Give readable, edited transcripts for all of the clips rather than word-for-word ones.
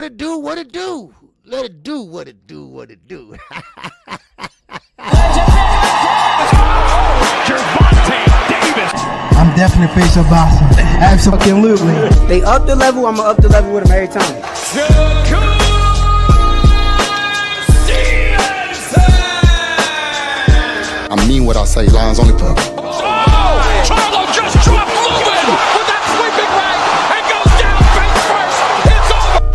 it do what it do. Let it do what it do, what it do. I'm definitely face of boxing. Absolutely. They up the level, I'ma up the level with them every time. Shakur! I mean what I say, lines only for. Oh! Charlo just dropped Lewin with that sweeping right and goes down face first. It's over.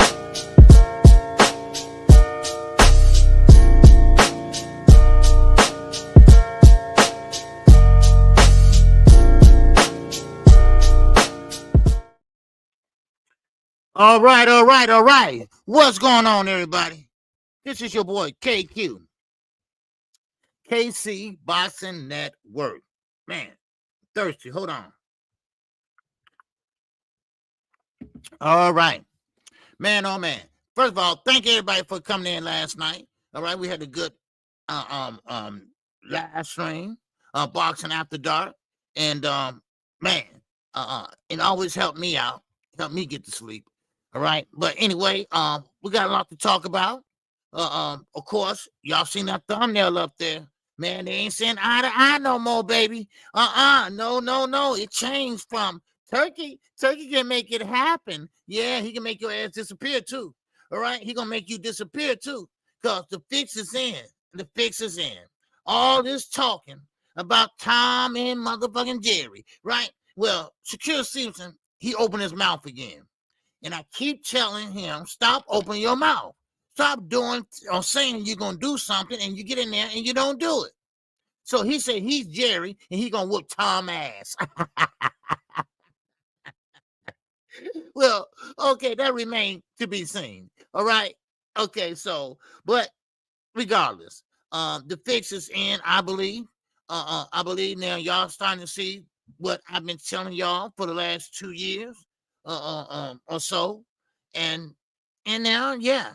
All right. What's going on, everybody? This is your boy KQKC Boxing Network. Man, thirsty. Hold on. All right. Man, oh man. First of all, thank everybody for coming in last night. All right, we had a good live stream, Boxing After Dark. And man, it always helped me out, helped me get to sleep. All right. But anyway, we got a lot to talk about. Of course, y'all seen that thumbnail up there. Man, they ain't saying eye to eye no more, baby. No. It changed from Turkey. Turkey can make it happen. Yeah, he can make your ass disappear too. All right, he gonna make you disappear too. Because the fix is in. The fix is in. All this talking about Tom and motherfucking Jerry, right? Well, Shakur Stevenson, he opened his mouth again. And I keep telling him, stop opening your mouth. Stop doing or saying you're going to do something and you get in there and you don't do it. So he said he's Jerry and he's going to whoop Tom ass. Well, okay, that remains to be seen. All right. Okay, so, but regardless, the fix is in, I believe. I believe now y'all starting to see what I've been telling y'all for the last 2 years. Or so, and now, yeah.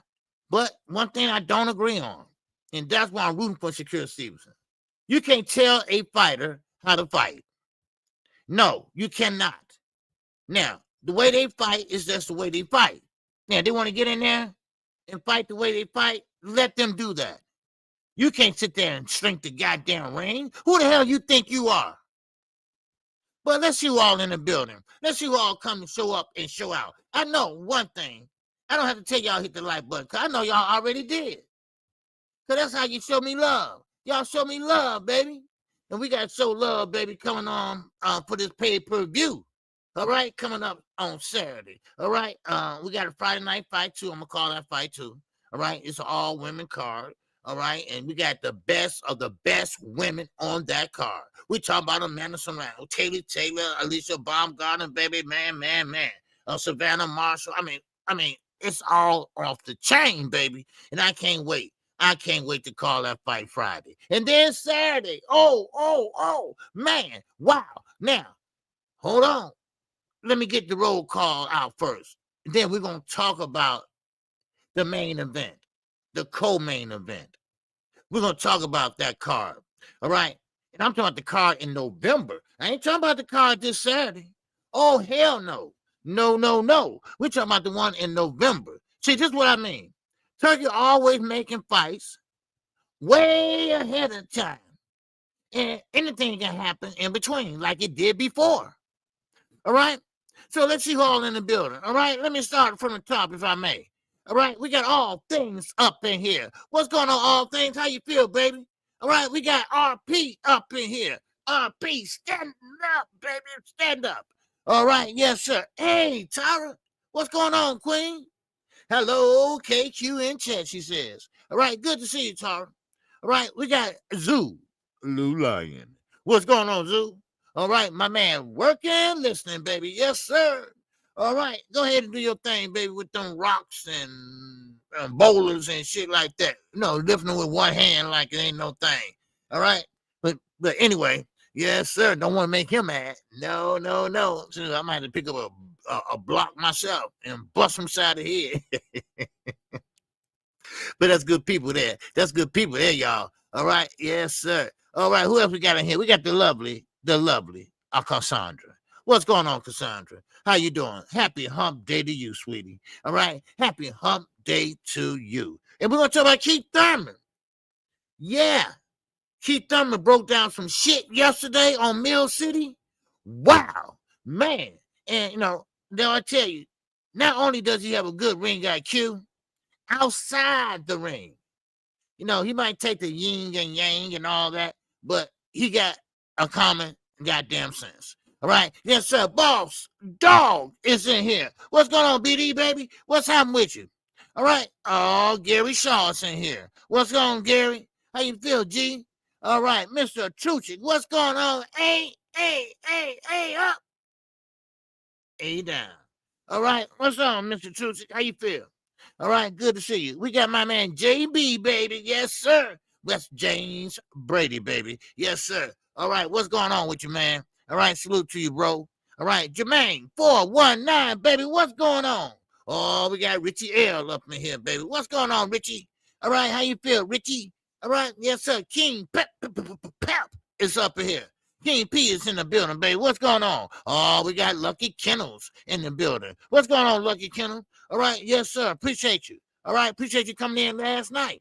But one thing I don't agree on, and that's why I'm rooting for Shakur Stevenson. You can't tell a fighter how to fight. No, you cannot. Now, the way they fight is just the way they fight. Now, they want to get in there and fight the way they fight, let them do that. You can't sit there and shrink the goddamn ring. Who the hell you think you are? But let's you all in the building. Let's you all come and show up and show out. I know one thing. I don't have to tell y'all hit the like button because I know y'all already did. Because that's how you show me love. Y'all show me love, baby. And we got to show love, baby, coming on for this pay-per-view. All right? Coming up on Saturday. All right? We got a Friday night fight, too. I'm going to call that fight, too. All right? It's an all-women card. All right, and we got the best of the best women on that card. We talk about Amanda Serrano, Taylor, Alicia Baumgartner, baby, man, Savannah Marshall. I mean, it's all off the chain, baby, and I can't wait. I can't wait to call that fight Friday, and then Saturday. Oh, man, wow. Now, hold on. Let me get the roll call out first. And then we're gonna talk about the main event. The co-main event. We're going to talk about that card. All right. And I'm talking about the card in November. I ain't talking about the card this Saturday. Oh, hell no. No. We're talking about the one in November. See, this is what I mean. Turkey always making fights way ahead of time. And anything can happen in between like it did before. All right. So let's see who all in the building. All right. Let me start from the top if I may. All right, we got all things up in here. What's going on, all things? How you feel, baby? All right, we got RP up in here. RP, stand up, baby, stand up. All right, yes, sir. Hey, Tara, what's going on, Queen? Hello, KQ in chat, she says. All right, good to see you, Tara. All right, we got Zoo, Lou Lion. What's going on, Zoo? All right, my man, working, listening, baby. Yes, sir. All right, go ahead and do your thing, baby, with them rocks and boulders and shit like that. No, lifting them with one hand like it ain't no thing. All right, but anyway, yes, sir. Don't want to make him mad. No. So I might have to pick up a block myself and bust him side of the head. But that's good people there. That's good people there, y'all. All right, yes, sir. All right, who else we got in here? We got the lovely Cassandra. What's going on, Cassandra? How you doing? Happy hump day to you, sweetie. All right? Happy hump day to you. And we're going to talk about Keith Thurman. Yeah. Keith Thurman broke down some shit yesterday on Mill City. Wow. Man. And, now I tell you, not only does he have a good ring IQ, outside the ring, he might take the yin and yang and all that, but he got a common goddamn sense. All right? Yes, sir. Boss Dog is in here. What's going on, BD, baby? What's happening with you? All right? Oh, Gary Shaw's in here. What's going on, Gary? How you feel, G? All right, Mr. Truchik. What's going on? A, up. A down. All right? What's on, Mr. Truchik? How you feel? All right, good to see you. We got my man JB, baby. Yes, sir. West James Brady, baby. Yes, sir. All right, what's going on with you, man? All right, salute to you, bro. All right, Jermaine 419, baby. What's going on? Oh, we got Richie L up in here, baby. What's going on, Richie? All right, how you feel, Richie? All right, yes, sir. King Pep is up in here. King P is in the building, baby. What's going on? Oh, we got Lucky Kennels in the building. What's going on, Lucky Kennel? All right, yes, sir. Appreciate you. All right, appreciate you coming in last night.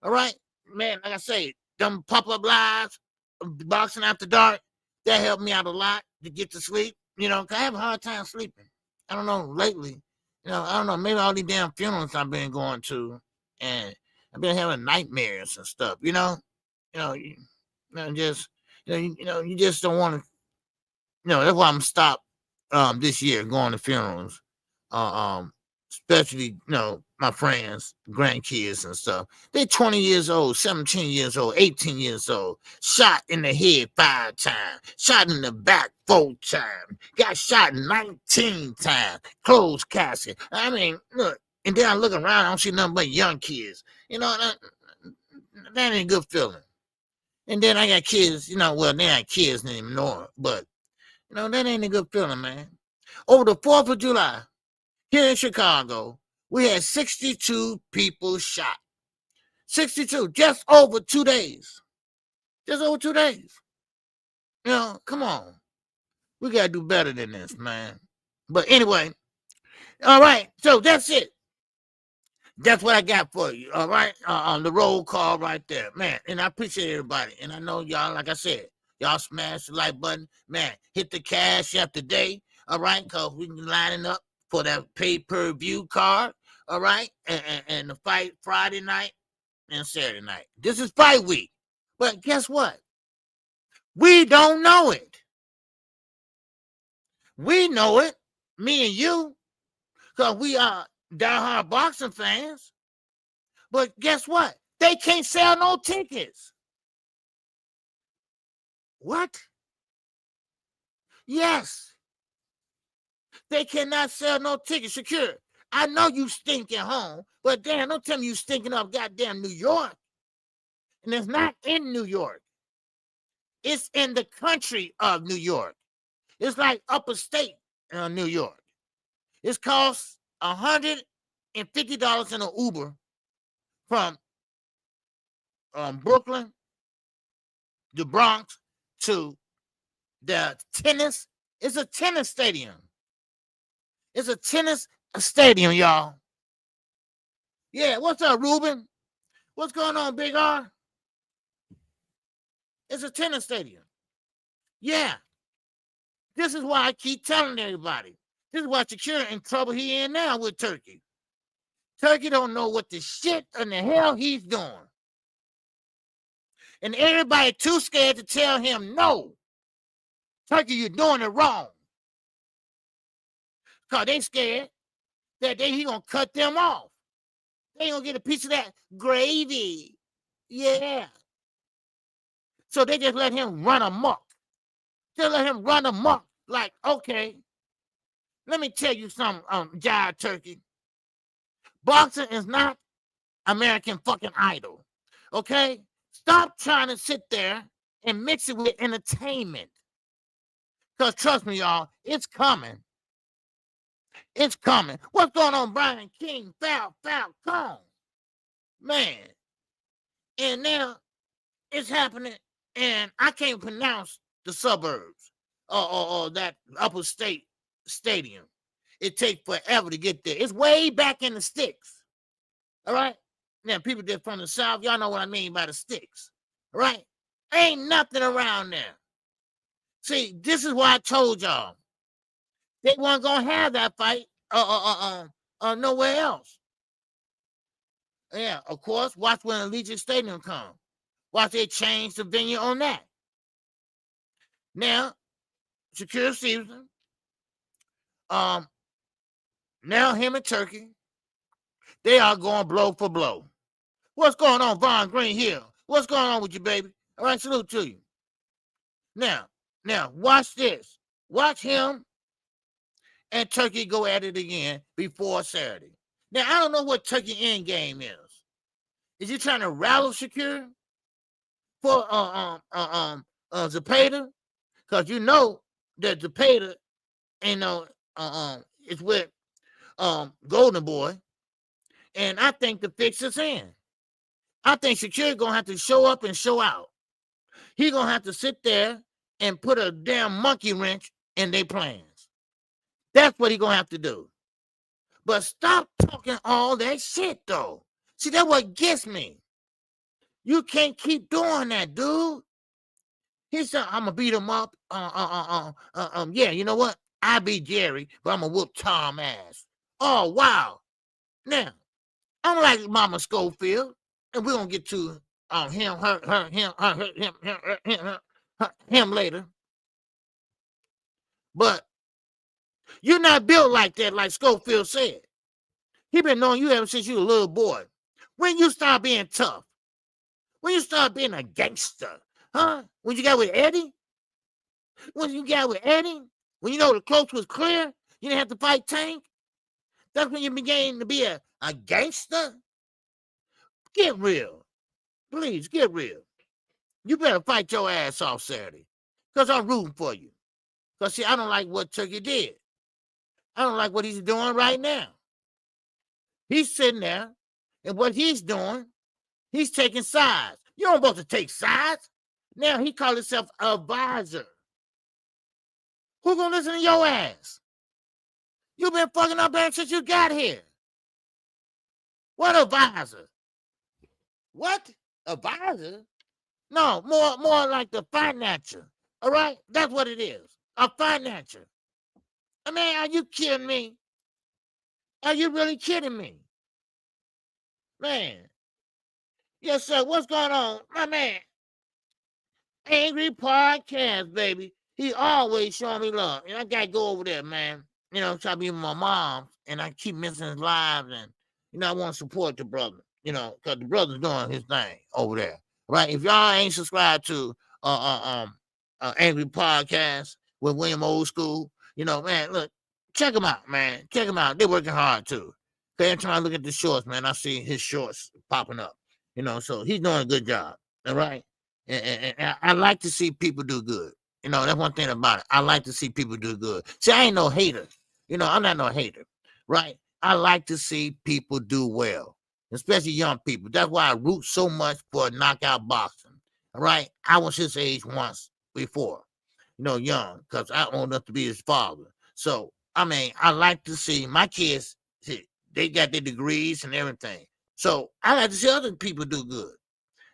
All right, man, like I say, them pop-up lives, boxing after dark, that helped me out a lot to get to sleep, because I have a hard time sleeping. I don't know, lately, I don't know, maybe all these damn funerals I've been going to, and I've been having nightmares and stuff, you just don't want to, that's why I'm stopped this year going to funerals, especially, my friends, grandkids and stuff. They're 20 years old, 17 years old, 18 years old, shot in the head 5 times, shot in the back 4 times, got shot 19 times, closed casket. I mean, look, and then I look around, I don't see nothing but young kids. That ain't a good feeling. And then I got kids, well, they ain't kids anymore, but, that ain't a good feeling, man. Over the 4th of July, here in Chicago, we had 62 people shot. 62, just over 2 days. Just over 2 days. Come on. We got to do better than this, man. But anyway, all right, so that's it. That's what I got for you, all right? On the roll call right there, man. And I appreciate everybody. And I know y'all, like I said, y'all smash the like button. Man, hit the cash app today, all right? Because we can lining up for that pay-per-view card, all right? And the fight Friday night and Saturday night. This is fight week. But guess what? We don't know it. We know it, me and you, because we are diehard boxing fans. But guess what? They can't sell no tickets. What? Yes. They cannot sell no tickets. Shakur, I know you stinking home, but damn, don't tell me you stinking up goddamn New York. And it's not in New York. It's in the country of New York. It's like upper state New York. It costs $150 in an Uber from Brooklyn, the Bronx, to the tennis. It's a tennis stadium. It's a tennis stadium, y'all. Yeah, what's up, Ruben? What's going on, Big R? It's a tennis stadium. Yeah. This is why I keep telling everybody. This is why Shakur in trouble he in now with Turkey. Turkey don't know what the shit in the hell he's doing. And everybody too scared to tell him no. Turkey, you're doing it wrong. Because they scared that he gonna cut them off. They ain't gonna get a piece of that gravy. Yeah. So they just let him run amok. Just let him run amok. Like, okay, let me tell you something, Jive Turkey. Boxing is not American fucking Idol. Okay? Stop trying to sit there and mix it with entertainment. Because trust me, y'all, it's coming. It's coming. What's going on, Brian King? Falcon. Man. And now it's happening, and I can't pronounce the suburbs. that upper state stadium. It takes forever to get there. It's way back in the sticks. All right. Now, people that from the South, y'all know what I mean by the sticks. All right. Ain't nothing around there. See, this is why I told y'all they weren't gonna have that fight nowhere else. Yeah, of course. Watch when Allegiant Stadium comes. Watch they change the venue on that. Now, Shakur season. Now him and Turkey, they are going blow for blow. What's going on, Von Green Hill? What's going on with you, baby? All right, salute to you. Now, watch this. Watch him and Turkey go at it again before Saturday. Now, I don't know what Turkey end game is. Is he trying to rattle Shakur for Zepeda? Because you know that Zepeda, it's with Golden Boy, and I think the fix is in. I think Shakur gonna have to show up and show out. He gonna have to sit there and put a damn monkey wrench in their plans. That's what he gonna have to do. But stop talking all that shit, though. See, that's what gets me. You can't keep doing that, dude. He said, I'm gonna beat him up. Yeah, you know what? I beat Jerry, but I'm gonna whoop Tom ass. Oh, wow. Now, I'm like Mama Schofield, and we're gonna get to him later. But you're not built like that, like Schofield said. He been knowing you ever since you were a little boy. When you start being tough, when you start being a gangster, huh? When you got with Eddie? When you got with Eddie? When you know the close was clear, you didn't have to fight Tank? That's when you began to be a gangster? Get real. Please, get real. You better fight your ass off Saturday. Because I'm rooting for you. Because, see, I don't like what Turkey did. I don't like what he's doing right now. He's sitting there, and what he's doing, he's taking sides. You don't supposed to take sides. Now he calls himself a advisor. Who gonna listen to your ass? You've been fucking up there since you got here. What advisor? What? Advisor? No, more like the financier. All right? That's what it is. A financier. I mean, are you kidding me? Are you really kidding me? Man. Yes, sir. What's going on? My man. Angry Podcast, baby. He always showing me love. And I got to go over there, man. You know, try to be with my mom. And I keep missing his lives. And, you know, I want to support the brother. You know, because the brother's doing his thing over there. Right? If y'all ain't subscribed to Angry Podcast with William Old School, you know, man, look, check him out, man. Check him out. They're working hard, too. Okay, every time I look at the shorts, man, I see his shorts popping up. You know, so he's doing a good job. All right? And I like to see people do good. You know, that's one thing about it. I like to see people do good. See, I ain't no hater. You know, I'm not no hater. Right? I like to see people do well, especially young people. That's why I root so much for knockout boxing. All right? I was his age once before. You know, young, because I old enough to be his father. So, I mean, I like to see my kids, they got their degrees and everything. So, I like to see other people do good.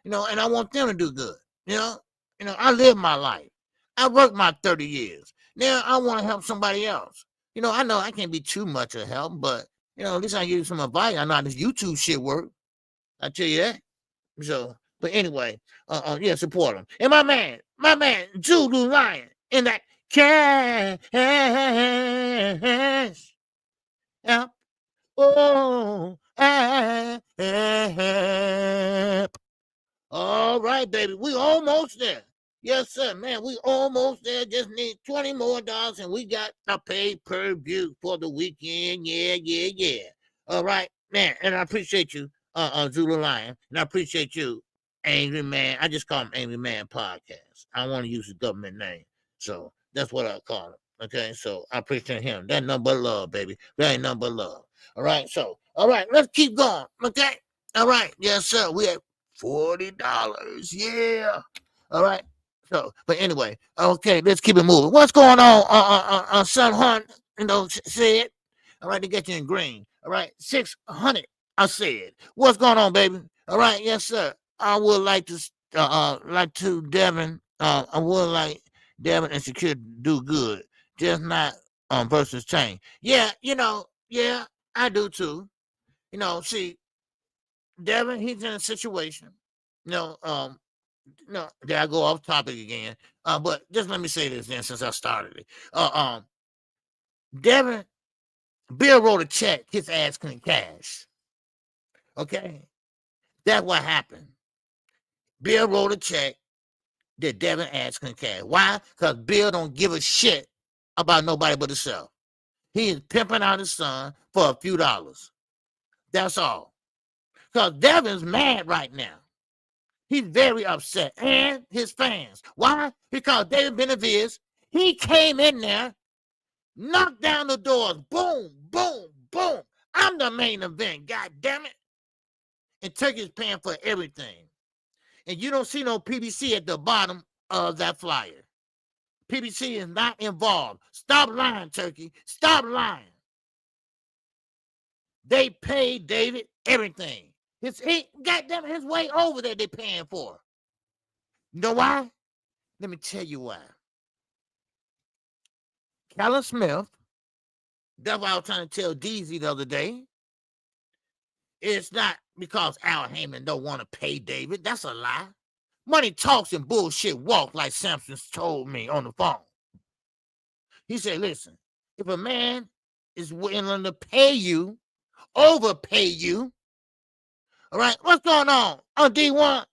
You know, and I want them to do good. You know, I live my life. I worked my 30 years. Now, I want to help somebody else. You know I can't be too much of help, but, you know, at least I give you some advice. I know how this YouTube shit work. I tell you that. So, but anyway, yeah, support him. And my man, Zulu Lion, in that cash. Yeah. Oh, all right, baby. We almost there. Yes, sir, man. We almost there. Just need $20 more, and we got a pay-per-view for the weekend. Yeah. All right, man. And I appreciate you, Zulu Lion. And I appreciate you, Angry Man. I just call him Angry Man Podcast. I don't want to use his government name. So that's what I call him. Okay, so I appreciate him. That's nothing but love, baby. That ain't nothing but love. All right, so, all right, let's keep going. Okay? All right, yes, sir. We have $40. Yeah. All right. So, but anyway, okay, let's keep it moving. What's going on? Son Hunt, said. All right, to get you in green. All right, 600. I said, what's going on, baby? All right, yes, sir. I would like to Devin. I would like Devin and Shakur to do good, just not versus change. Yeah, yeah, I do too. See, Devin, he's in a situation. No, there I go off topic again. But just let me say this then, since I started it. Devin, Bill wrote a check, his ass couldn't cash. Okay, that's what happened. Bill wrote a check that Devin ass couldn't cash. Why? Because Bill don't give a shit about nobody but himself. He is pimping out his son for a few dollars. That's all. Because Devin's mad right now. He's very upset. And his fans. Why? Because David Benavides, he came in there, knocked down the doors. Boom, boom, boom. I'm the main event. God damn it. And Turkey's paying for everything. And you don't see no PBC at the bottom of that flyer. PBC is not involved. Stop lying, Turkey. Stop lying. They paid David everything. Goddamn, his way over there they paying for. You know why? Let me tell you why. Callum Smith, that's what I was trying to tell DZ the other day. It's not because Al Heyman don't want to pay David. That's a lie. Money talks and bullshit walk, like Sampson told me on the phone. He said, listen, if a man is willing to pay you, overpay you, all right, what's going on? D1,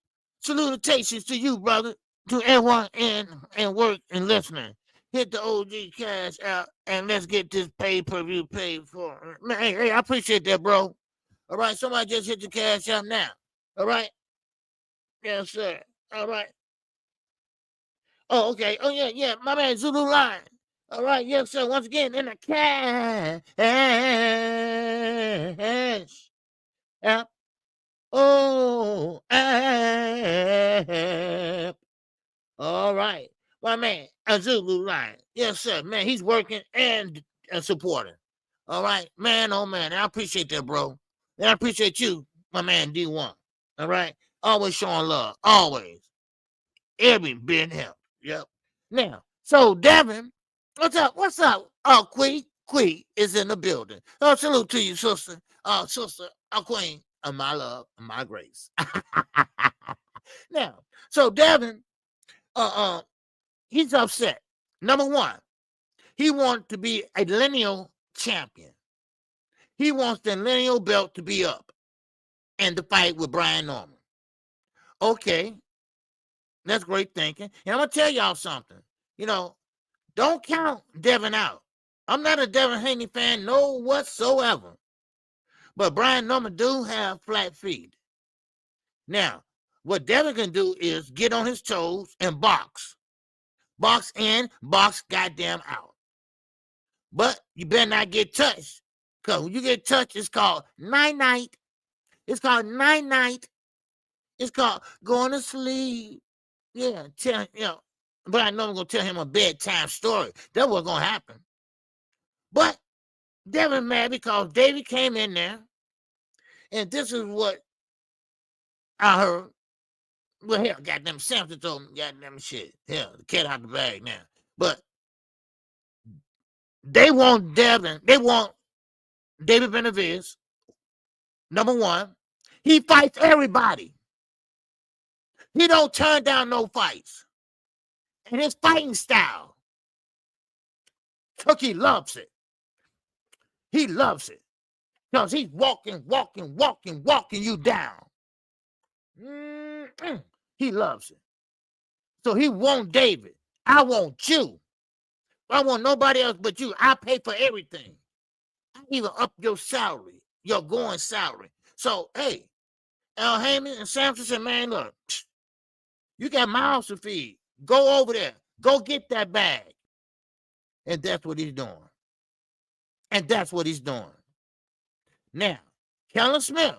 salutations to you, brother, to everyone and work and listening. Hit the OG cash out and let's get this pay-per-view paid for. Man, hey, I appreciate that, bro. All right, somebody just hit the cash out now. All right? Yes, sir. All right. Oh, okay. Oh, yeah. My man, Zulu Line. All right, yes, sir. Once again, in the cash. App. Oh, app. All right. My man, Zulu Line. Yes, sir. Man, he's working and supporting. All right. Man, oh, man. I appreciate that, bro. And I appreciate you, my man, D1. All right. Always showing love. Always. Every bit help. Yep. Now, so Devin, what's up? What's up? Oh, Queen is in the building. Oh, salute to you, sister. Sister, Queen, of my love, and my grace. Now, so Devin, he's upset. Number one, he wants to be a lineal champion. He wants the lineal belt to be up and to fight with Brian Norman. Okay. That's great thinking. And I'm going to tell y'all something. Don't count Devin out. I'm not a Devin Haney fan, no whatsoever. But Brian Norman do have flat feet. Now, what Devin can do is get on his toes and box. Box in, box goddamn out. But you better not get touched. Because when you get touched, it's called night-night. It's called night-night. It's called going to sleep. Yeah, but I know I'm going to tell him a bedtime story. That's what's going to happen. But Devin mad because David came in there, and this is what I heard. Well, hell, goddamn, Samson told me, goddamn shit. Hell, the cat out the bag now. But they want David Benavides, number one. He fights everybody. He don't turn down no fights. And his fighting style, Turkey loves it. He loves it. Because he's walking you down. He loves it. So he wants David. I want you. I want nobody else but you. I pay for everything. I even up your salary, your going salary. So, hey, Al Heyman and Samson said, man, look, you got mouths to feed. Go over there. Go get that bag. And that's what he's doing. Now, Callum Smith,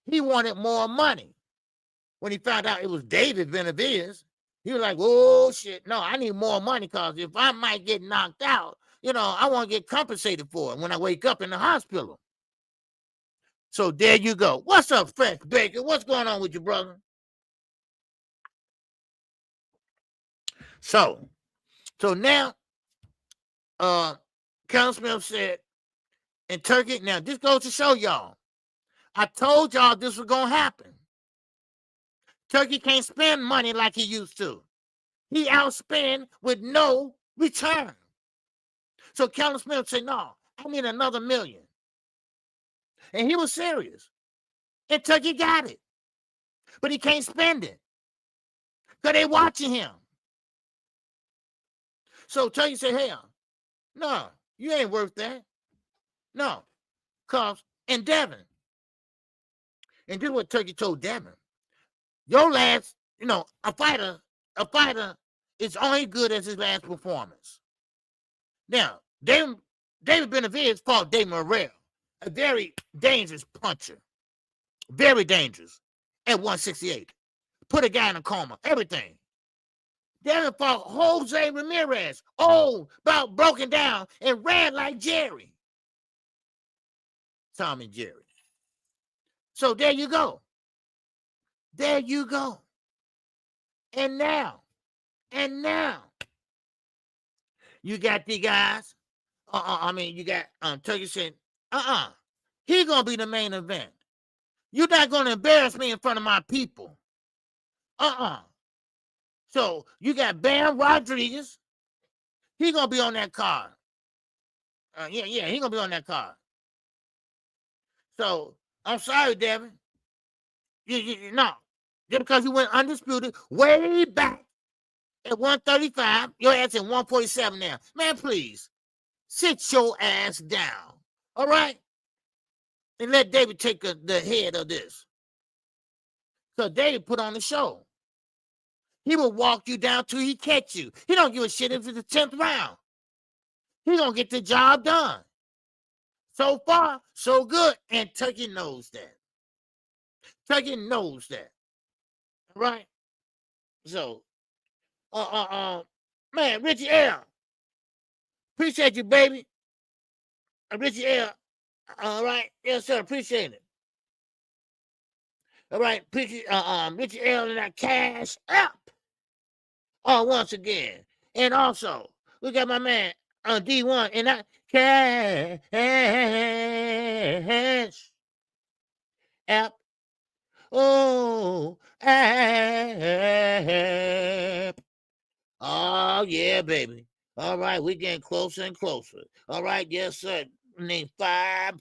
he wanted more money. When he found out it was David Benavides, He was like, oh shit, no, I need more money because if I might get knocked out, I want to get compensated for it when I wake up in the hospital. So there you go. What's up, Fresh Baker? What's going on with you, brother? So now, Colonel Smith said in Turkey, now this goes to show y'all, I told y'all this was going to happen. Turkey can't spend money like he used to. He outspend with no return. So Colonel Smith said, no, I need another $1 million. And he was serious. And Turkey got it. But he can't spend it. Because they watching him. So Turkey said, hell, no, you ain't worth that. No. Because in Devin, and this is what Turkey told Devin, your last, a fighter is only good as his last performance. Now, David Benavidez fought Dave Morrell, a very dangerous puncher. Very dangerous at 168. Put a guy in a coma, everything. Devin fought Jose Ramirez, about broken down and ran like Jerry. Tommy Jerry. So there you go. There you go. And now, you got the guys. You got Turkey saying, he gonna be the main event. You're not gonna embarrass me in front of my people. So you got Bam Rodriguez. He gonna be on that card. He gonna be on that card. So I'm sorry, Devin. No, just because you went undisputed way back at 135, your ass at 147 now. Man, please sit your ass down. All right, and let David take the head of this. So David put on the show. He will walk you down till he catch you. He don't give a shit if it's the 10th round. He gonna get the job done. So far, so good, and Turkey knows that. Turkey knows that. Right? So, man, Richie L. Appreciate you, baby. Richie L. All right, yes, sir. Appreciate it. All right, Richie L. and that cash up. Once again, and also we got my man D1 and that cash app. App. Oh yeah, baby. All right, we're getting closer and closer. All right, yes, sir. Need $5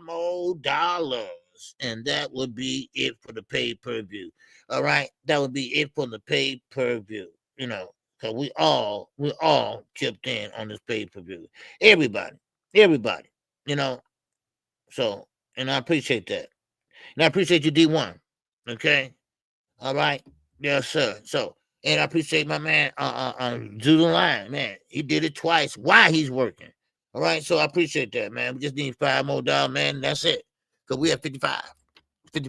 more, and that would be it for the pay-per-view. All right, that would be it for the pay-per-view. Because we all chipped in on this pay-per-view. Everybody. So, and I appreciate that. And I appreciate you, D1. Okay? All right? Yes, sir. So, and I appreciate my man, Zoodle Line, man. He did it twice while he's working. All right? So I appreciate that, man. We just need $5 more, man. And that's it. Because we have 55 in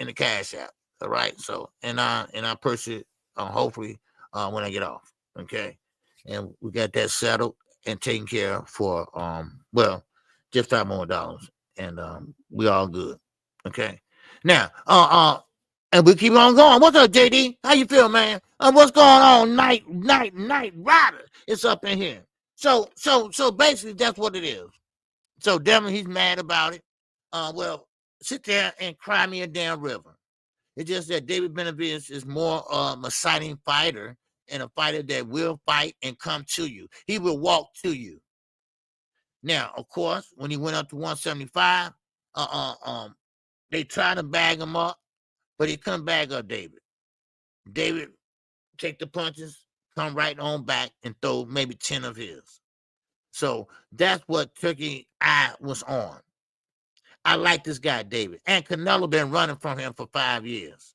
the cash app. All right? So, and I purchase hopefully when I get off. Okay? And we got that settled and taken care of for just $5 more. And we all good. Okay. Now, and we keep on going. What's up, JD? How you feel, man? What's going on? Night Rider. It's up in here. So basically that's what it is. So Devin, he's mad about it. Well, sit there and cry me a damn river. It's just that David Benavidez is more a exciting fighter and a fighter that will fight and come to you. He will walk to you. Now, of course, when he went up to 175, they tried to bag him up, but he couldn't bag up David. David take the punches, come right on back, and throw maybe 10 of his. So that's what Turkey eye was on. I like this guy, David. And Canelo been running from him for 5 years.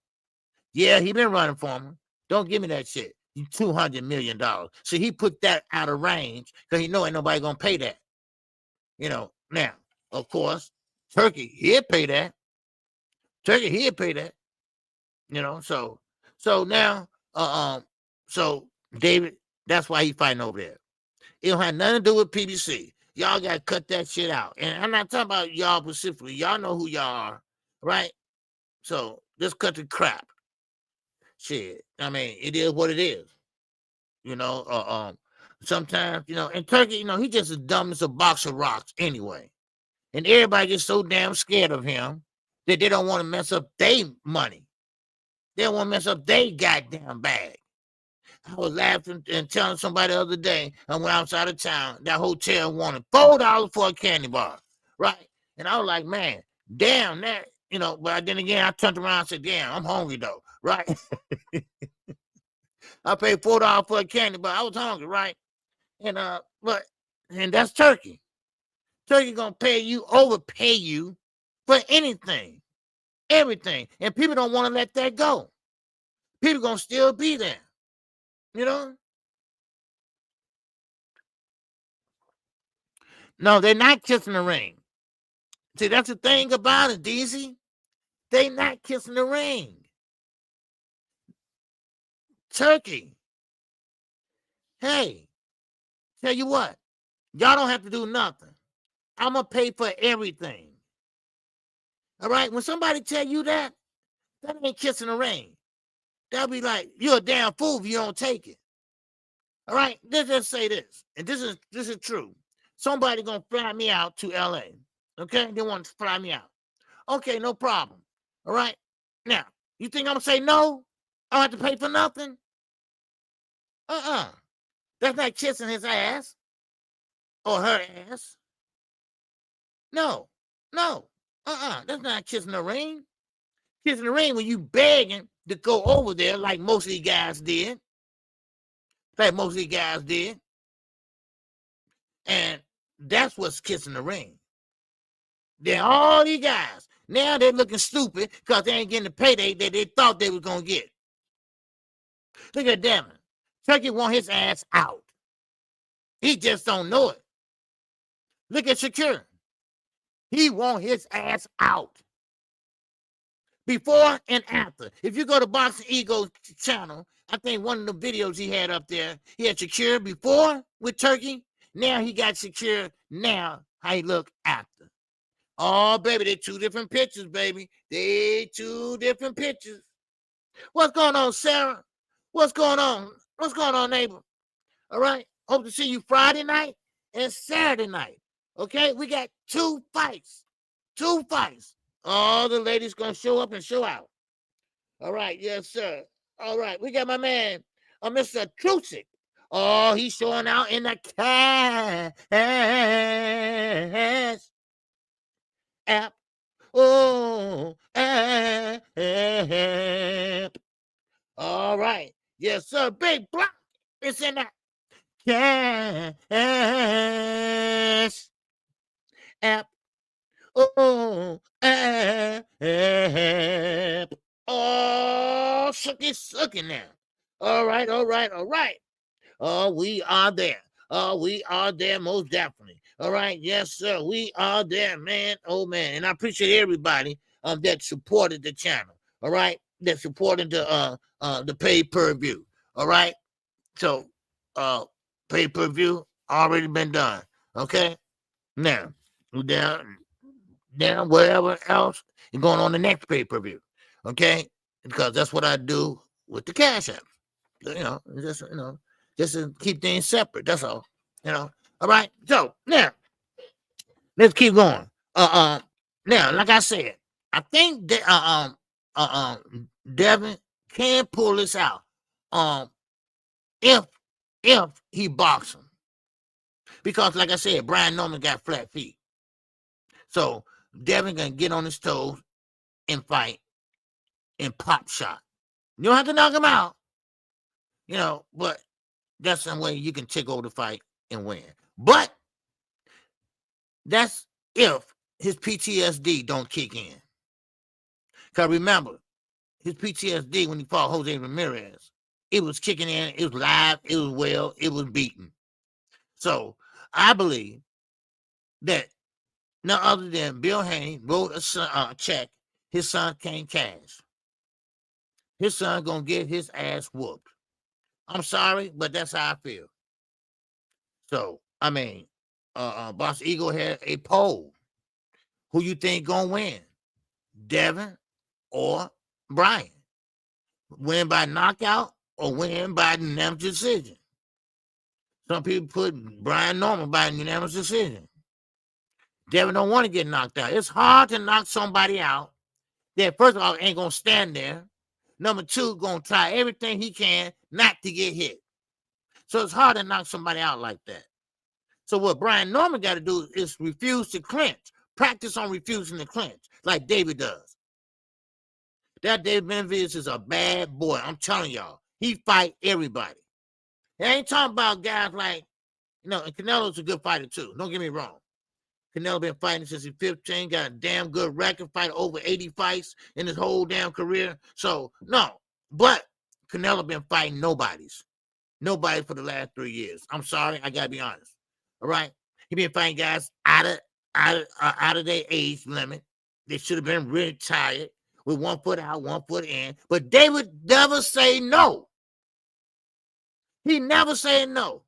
Yeah, he been running from him. Don't give me that shit. $200 million. So he put that out of range because he know ain't nobody going to pay that. Now, of course, Turkey, he'd pay that. So now, So David, that's why he's fighting over there. It don't have nothing to do with PBC. Y'all got to cut that shit out. And I'm not talking about y'all specifically. Y'all know who y'all are, right? So just cut the crap. Shit. I mean, it is what it is. You know, sometimes, you know, in Turkey, you know, he just as dumb as a box of rocks anyway. And everybody gets so damn scared of him that they don't want to mess up their money. They don't want to mess up their goddamn bag. I was laughing and telling somebody the other day, I went outside of town, that hotel wanted $4 for a candy bar, right? And I was like, man, damn that, you know, but then again, I turned around and said, damn, I'm hungry though, right? I paid $4 for a candy bar. I was hungry, right? And and that's Turkey. Turkey gonna overpay you for anything, everything. And people don't want to let that go. People gonna still be there, you know? No, they're not kissing the ring. See, that's the thing about it, DZ. They not kissing the ring. Turkey. Hey, tell you what, y'all don't have to do nothing. I'm gonna pay for everything. All right? When somebody tell you that ain't kissing the ring. They'll be like, you're a damn fool if you don't take it. All right? Let's just say this, and this is true. Somebody gonna fly me out to LA. Okay? They want to fly me out. Okay, no problem. All right. Now, you think I'm gonna say no? I don't have to pay for nothing? That's not kissing his ass or her ass. No. That's not kissing the ring. Kissing the ring when you begging to go over there like most of these guys did. And that's what's kissing the ring. Then all these guys, now they're looking stupid because they ain't getting the payday that they thought they was going to get. Look at Devin. Turkey want his ass out. He just don't know it. Look at Shakur. He want his ass out. Before and after. If you go to Boxing Ego's channel, I think one of the videos he had up there, he had Shakur before with Turkey. Now he got Shakur now, how he look after. Oh, baby, they're two different pictures, baby. They two different pictures. What's going on, Sarah? What's going on? What's going on, neighbor? All right. Hope to see you Friday night and Saturday night. Okay? We got 2 fights. 2 fights. All the ladies going to show up and show out. All right. Yes, sir. All right. We got my man, Mr. Trusick. Oh, he's showing out in the cash app. Oh, app. All right. Yes, sir. Big block. It's in that cash app. Oh, app. Oh, sucky now. All right. Oh, we are there. Oh, we are there most definitely. All right. Yes, sir. We are there, man. Oh, man. And I appreciate everybody that supported the channel. All right. That supported the pay-per-view. All right. So, pay-per-view already been done. Okay. Now, down whatever else is going on the next pay-per-view. Okay. Because that's what I do with the Cash App. Just to keep things separate. That's all. All right. So now let's keep going. Now, like I said, I think that Devin can pull this out. If he boxes him. Because like I said, Brian Norman got flat feet. So Devin gonna get on his toes and fight and pop shot. You don't have to knock him out. But that's some way you can take over the fight and win. But that's if his PTSD don't kick in. Because remember, his PTSD when he fought Jose Ramirez, it was kicking in, it was live, it was well, it was beaten. So I believe that none other than Bill Haney wrote a check, his son can't cash. His son gonna get his ass whooped. I'm sorry, but that's how I feel. So, I mean, Boss Eagle had a poll. Who you think gonna win? Devin or Brian? Win by knockout or win by unanimous decision? Some people put Brian Norman by unanimous decision. Devin don't want to get knocked out. It's hard to knock somebody out that, first of all, ain't gonna stand there. Number two, gonna try everything he can not to get hit. So it's hard to knock somebody out like that. So what Brian Norman got to do is refuse to clinch. Practice on refusing to clinch, like David does. That David Benavidez is a bad boy. I'm telling y'all. He fight everybody. I ain't talking about guys like, and Canelo's a good fighter too. Don't get me wrong. Canelo been fighting since he's 15, got a damn good record, fight over 80 fights in his whole damn career. So, no. But Canelo been fighting nobody for the last 3 years. I'm sorry, I gotta be honest. All right, he been fighting guys out of their age limit. They should have been retired with 1 foot out, 1 foot in. But David never say no. He never said no.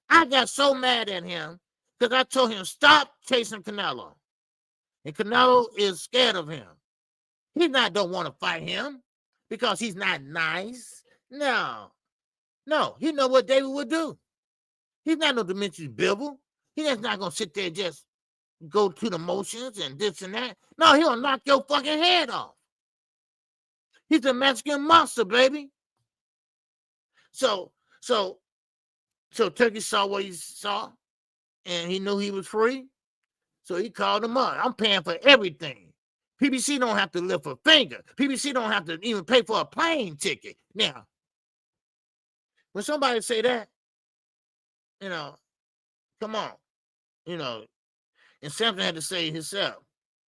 I got so mad at him because I told him stop chasing Canelo, and Canelo is scared of him. He don't want to fight him because he's not nice. No, he know what David would do. He's not no Demetrius Bivol. He's just not gonna sit there and just go through the motions and this and that. No, he'll knock your fucking head off. He's a Mexican monster, baby. So Turkey saw what he saw, and he knew he was free. So he called him up. I'm paying for everything. PBC don't have to lift a finger. PBC don't have to even pay for a plane ticket. Now, when somebody say that, come on, and Samson had to say himself,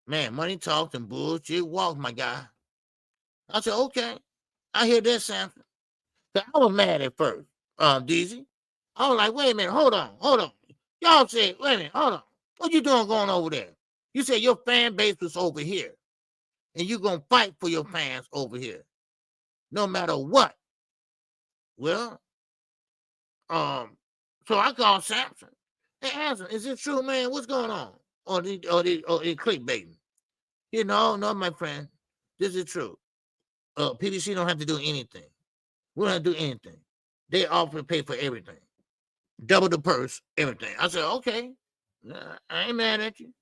man, money talks and bullshit walks, my guy. I said, okay, I hear that, Samson. I was mad at first, DZ. I was like, wait a minute, hold on. Y'all said, wait a minute, hold on. What you doing going over there? You said your fan base was over here, and you're going to fight for your fans over here, no matter what. Well, so I called Samson and asked him, is it true, man? What's going on? Or they clickbaiting? No, my friend. This is true. PBC don't have to do anything. We don't have to do anything. They offer to pay for everything. Double the purse, everything. I said, okay. I ain't mad at you.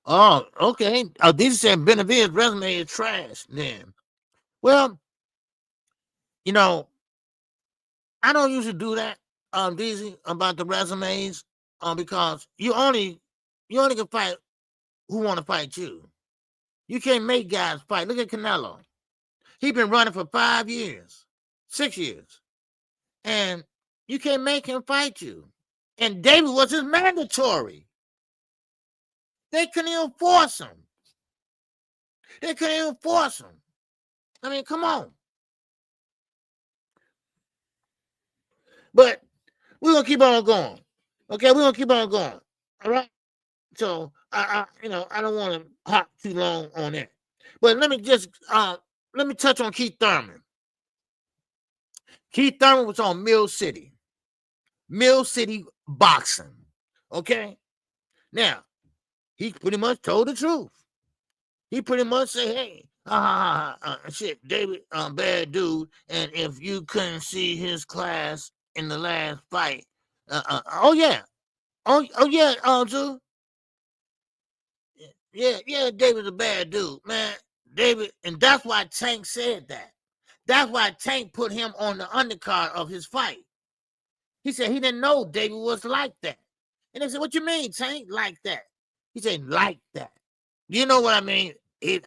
Oh, okay. These said Benavidez' resume is trash then. Well, I don't usually do that, DZ, about the resumes, because you only can fight who want to fight you. You can't make guys fight. Look at Canelo. He been running for 5 years, 6 years, and you can't make him fight you. And David was his mandatory. They couldn't even force him. I mean, come on. But we're gonna keep on going. Okay, we're gonna keep on going. All right. So I don't want to hop too long on that. But let me touch on Keith Thurman. Keith Thurman was on Mill City Boxing. Okay. Now, he pretty much told the truth. He pretty much said, hey, shit, David, bad dude. And if you couldn't see his class in the last fight, oh yeah, dude. Yeah, David's a bad dude, man. David, and that's why Tank said that. That's why Tank put him on the undercard of his fight. He said he didn't know David was like that. And they said, what you mean, Tank, like that? He said, like that. You know what I mean?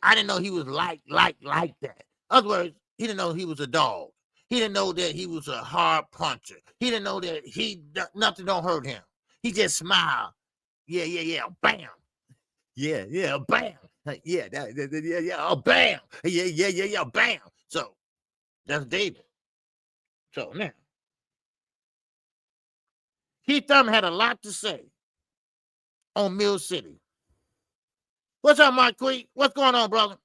I didn't know he was like that. In other words, he didn't know he was a dog. He didn't know that he was a hard puncher. He didn't know that nothing don't hurt him. He just smiled. Yeah, bam. Yeah, bam. Yeah, bam. Yeah, bam. So that's David. So now, Keith Thurman had a lot to say on Mill City. What's up, Marquis? What's going on, brother?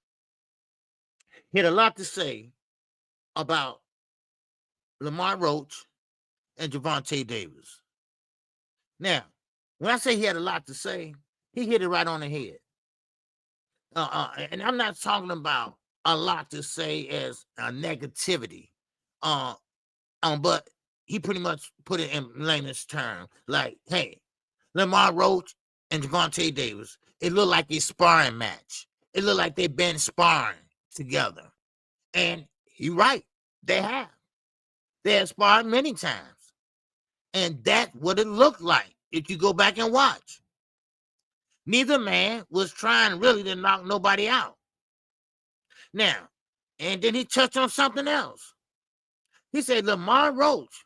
He had a lot to say about Lamar Roach and Gervonta Davis. Now, when I say he had a lot to say, he hit it right on the head. And I'm not talking about a lot to say as a negativity. But he pretty much put it in layman's terms. Like, hey, Lamar Roach and Gervonta Davis, it looked like a sparring match. It looked like they've been sparring together. And he's right. They have. They have sparred many times. And that's what it looked like if you go back and watch. Neither man was trying really to knock nobody out. Now, and then he touched on something else. He said Lamar Roach,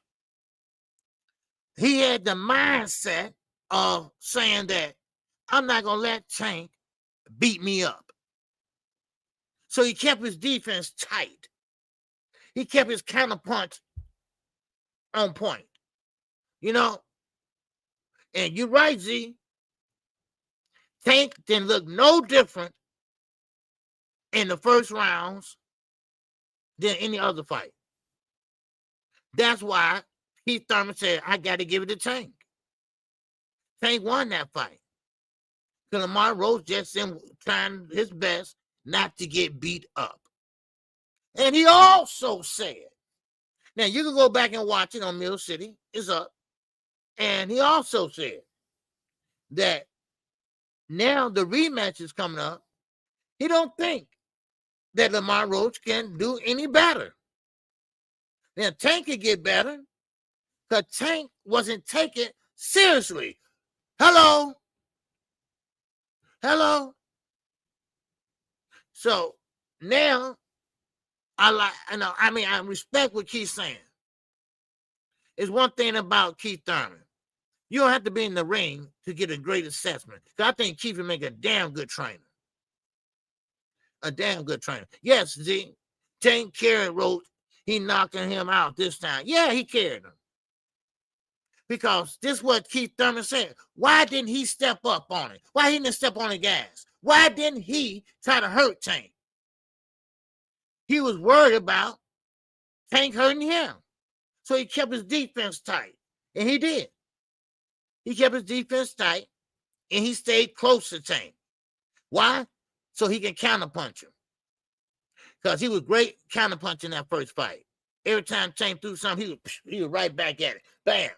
he had the mindset of saying that I'm not going to let Tank beat me up. So he kept his defense tight. He kept his counterpunch on point. You know? And you're right, Z. Tank didn't look no different in the first rounds than any other fight. That's why Keith Thurman said, I got to give it to Tank. Tank won that fight. Because Lamar Roach just trying his best not to get beat up. And he also said, now you can go back and watch it on Mill City. It's up. And he also said that now the rematch is coming up. He don't think that Lamar Roach can do any better. Now Tank could get better because Tank wasn't taken seriously. Hello. So now I respect what Keith's saying. It's one thing about Keith Thurman. You don't have to be in the ring to get a great assessment. Because I think Keith would make a damn good trainer. A damn good trainer. Yes, Z. Tank carried Roach. He knocking him out this time. Yeah, he carried him. Because this is what Keith Thurman said. Why didn't he step up on it? Why he didn't step on the gas? Why didn't he try to hurt Tank? He was worried about Tank hurting him. So he kept his defense tight. And he did. He kept his defense tight. And he stayed close to Tank. Why? So he can counterpunch him. Because he was great counterpunching that first fight. Every time Tank threw something, he was right back at it. Bam.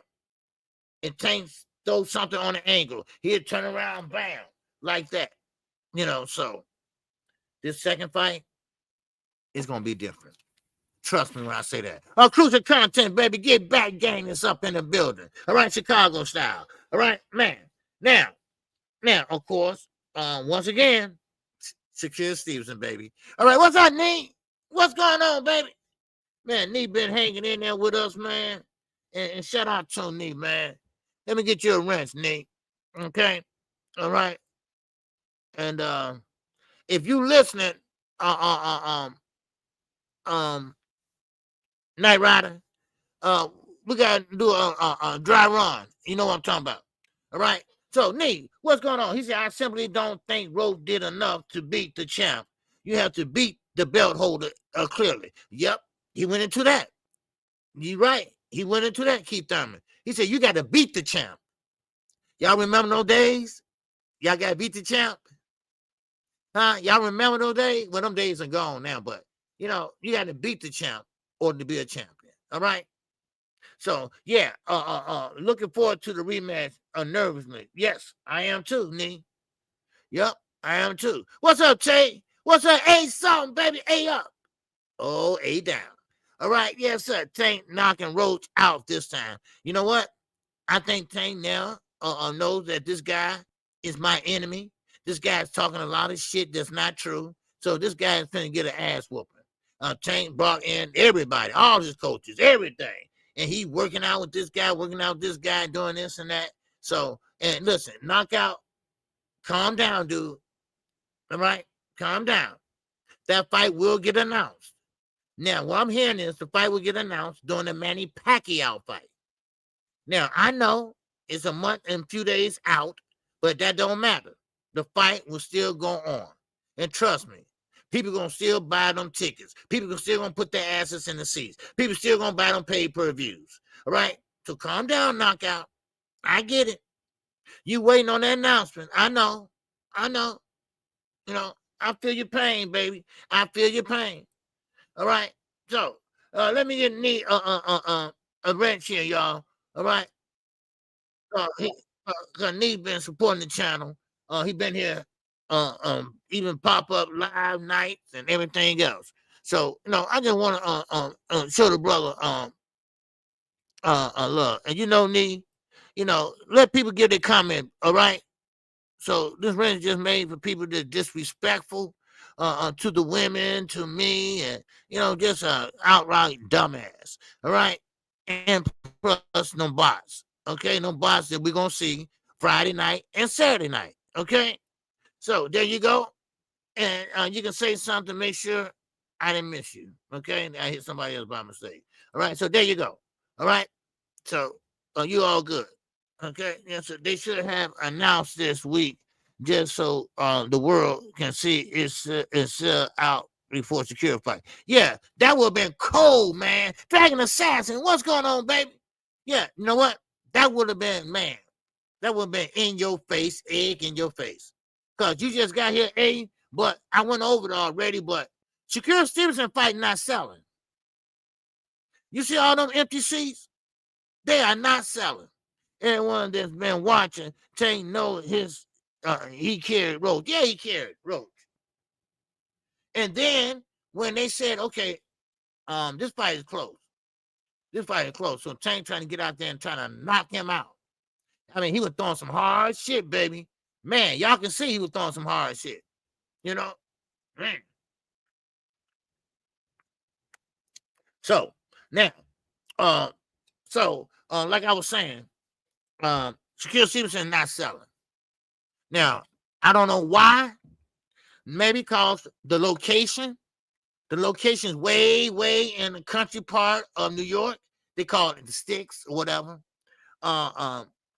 And Tank throw something on an angle. He'd turn around, bam, like that. You know, so this second fight is going to be different. Trust me when I say that. Cruiser content, baby. Get back, gang. It's up in the building. All right, Chicago style. All right, man. Now, of course, once again, Shakur Stevenson, baby. All right, what's up, Nee? What's going on, baby? Man, Nee been hanging in there with us, man. And shout out to Nee, man. Let me get you a wrench, Nee. Okay? All right? And if you listening, Night Rider, we got to do a dry run. You know what I'm talking about. All right? So, Nee, what's going on? He said, I simply don't think Roach did enough to beat the champ. You have to beat the belt holder clearly. Yep, he went into that. You're right. He went into that, Keith Thurman. He said, you got to beat the champ. Y'all remember those days? Y'all got to beat the champ? Huh? Y'all remember those days? Well, them days are gone now, but, you know, you got to beat the champ or to be a champion. All right? So, yeah, looking forward to the rematch nervously. Yes, I am too, Nee. Yep, I am too. What's up, Tay? What's up? A something, baby. A up. Oh, A down. All right, yes, sir. Tank knocking Roach out this time. You know what? I think Tank now knows that this guy is my enemy. This guy's talking a lot of shit that's not true. So this guy is finna get an ass whooping. Tank brought in everybody, all his coaches, everything. And he working out with this guy, doing this and that. So, and listen, knockout, calm down, dude. All right? Calm down. That fight will get announced. Now, what I'm hearing is the fight will get announced during the Manny Pacquiao fight. Now, I know it's a month and a few days out, but that don't matter. the fight will still go on. And trust me, people gonna still buy them tickets. People still gonna put their asses in the seats. People still gonna buy them pay-per-views. All right? So calm down, Knockout. I get it. You waiting on that announcement. I know. You know, I feel your pain, baby. I feel your pain. All right. So let me get need a wrench here, y'all. All right. He been supporting the channel. He been here even pop up live nights and everything else. So I just want to show the brother love. And Nee, let people give their comment. All right. So this wrench just made for people that disrespectful to the women, to me, and just outright dumbass. All right, and plus no bots. Okay, no bots that we're gonna see Friday night and Saturday night. Okay, so there you go, and you can say something. Make sure I didn't miss you. Okay, I hit somebody else by mistake. All right, so there you go. All right, so you all good. Okay, yeah, so they should have announced this week just so the world can see it's out before secure fight. Yeah, that would have been cold, man. Dragon Assassin, what's going on, baby? Yeah, you know what? That would have been, man. That would have been in your face, egg in your face. Because you just got here, but I went over it already, but Shakur Stevenson fight not selling. You see all them empty seats? They are not selling. Anyone that's been watching Tank know he carried Roach. Yeah, he carried Roach. And then when they said, okay, this fight is close. This fight is close. So Tank trying to get out there and trying to knock him out. I mean, he was throwing some hard shit, baby. Man, y'all can see he was throwing some hard shit. Man. So now, like I was saying, Shakur Stevenson not selling. Now, I don't know why. Maybe because the location is way in the country part of New York. They call it the sticks or whatever.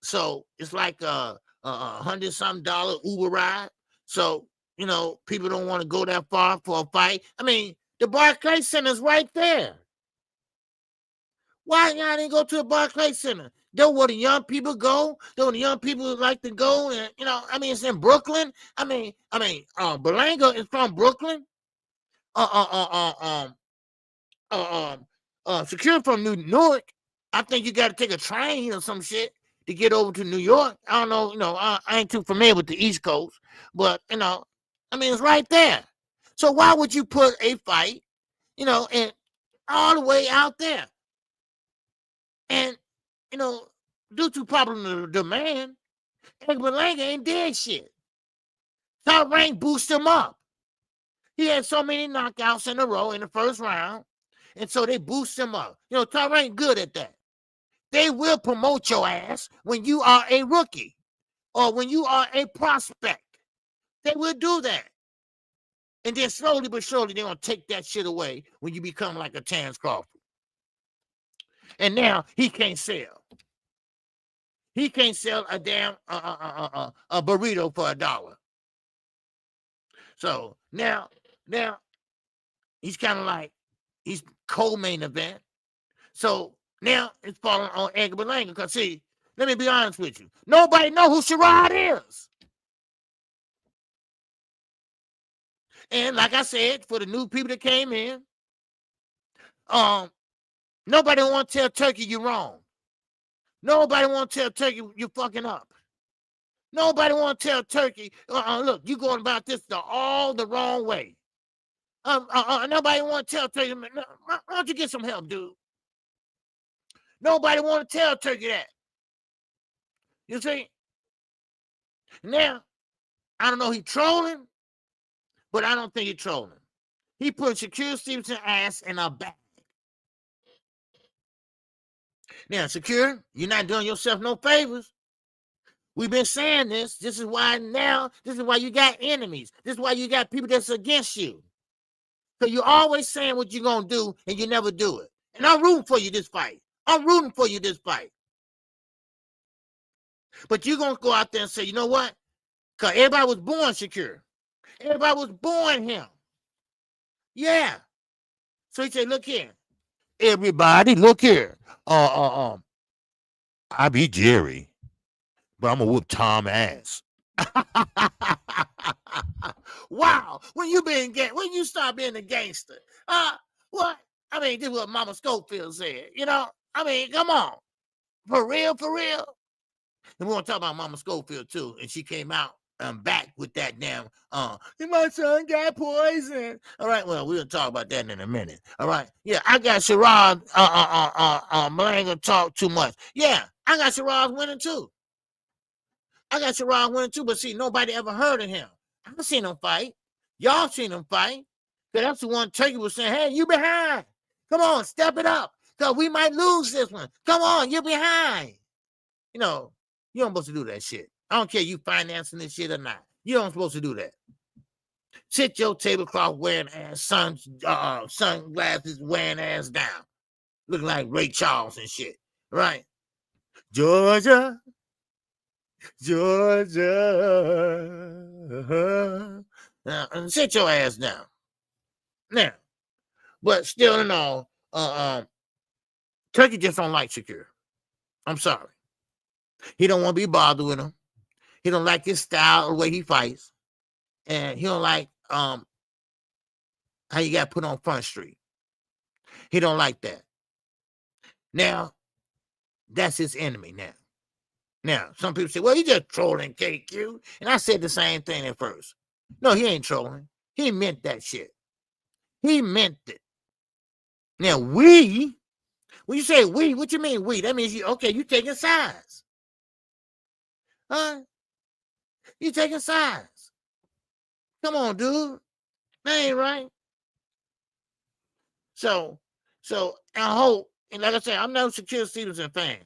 So it's like a $100-something Uber ride. So, people don't want to go that far for a fight. I mean, the Barclays Center is right there. Why y'all didn't go to the Barclays Center? There where the young people go. There where the young people like to go. And, it's in Brooklyn. Berlanga is from Brooklyn. Secure from New York. I think you got to take a train or some shit to get over to New York. I don't know. I ain't too familiar with the East Coast. But, it's right there. So why would you put a fight, and all the way out there? And, due to popular demand, Berlanga ain't dead shit. Top Rank boosted him up. He had so many knockouts in a row in the first round, and so they boost him up. Top Rank good at that. They will promote your ass when you are a rookie or when you are a prospect. They will do that. And then slowly but surely, they're going to take that shit away when you become like a Terrence Crawford. And now he can't sell. He can't sell a damn a burrito for $1. So now he's kind of like he's co-main event. So now it's falling on Edgar Berlanga. Because see, let me be honest with you. Nobody know who Sherrod is. And like I said, for the new people that came in, nobody want to tell Turkey you're wrong. Nobody want to tell Turkey you're fucking up. Nobody want to tell Turkey, look, you going about this all the wrong way. Nobody want to tell Turkey, why don't you get some help, dude? Nobody want to tell Turkey that. You see? Now, I don't know he trolling, but I don't think he trolling. He put Shakur Stevenson's ass in a bag. Now, Shakur, you're not doing yourself no favors. We've been saying this. This is why you got enemies. This is why you got people that's against you. So you're always saying what you're going to do, and you never do it. And I'm rooting for you this fight. But you're going to go out there and say, you know what? Because everybody was born Shakur. Everybody was born him. Yeah. So he said, look here. Everybody, look here. I be Jerry, but I'm gonna whoop Tom ass. Wow. When you start being a gangster? What? I mean, this is what Mama Schofield said. You know? I mean, come on. For real, for real. And we want to talk about Mama Schofield too. And she came out back with that damn my son got poisoned. All right, well, we'll talk about that in a minute. All right. Yeah, I got Sherrod Malanga talk too much. Yeah, I got Sherrod winning too. But see, nobody ever heard of him. I seen him fight. Y'all seen him fight. That's the one Turkey was saying, hey, you behind. Come on, step it up. Because we might lose this one. Come on, you're behind. You know, you don't supposed to do that shit. I don't care you financing this shit or not. You don't supposed to do that. Sit your tablecloth wearing ass, sunglasses wearing ass down. Looking like Ray Charles and shit. Right? Georgia. And sit your ass down. Now, but still in all, Turkey just don't like Shakur. I'm sorry. He don't want to be bothered with him. He don't like his style or the way he fights. And he don't like how you got put on Front Street. He don't like that. Now, that's his enemy now. Now, some people say, well, he's just trolling KQ. And I said the same thing at first. No, he ain't trolling. He meant that shit. He meant it. Now, when you say we, what you mean we? That means you taking sides. Huh? You taking sides. Come on, dude. That ain't right. So I hope, and like I said, I'm no Shakur Stevenson fan.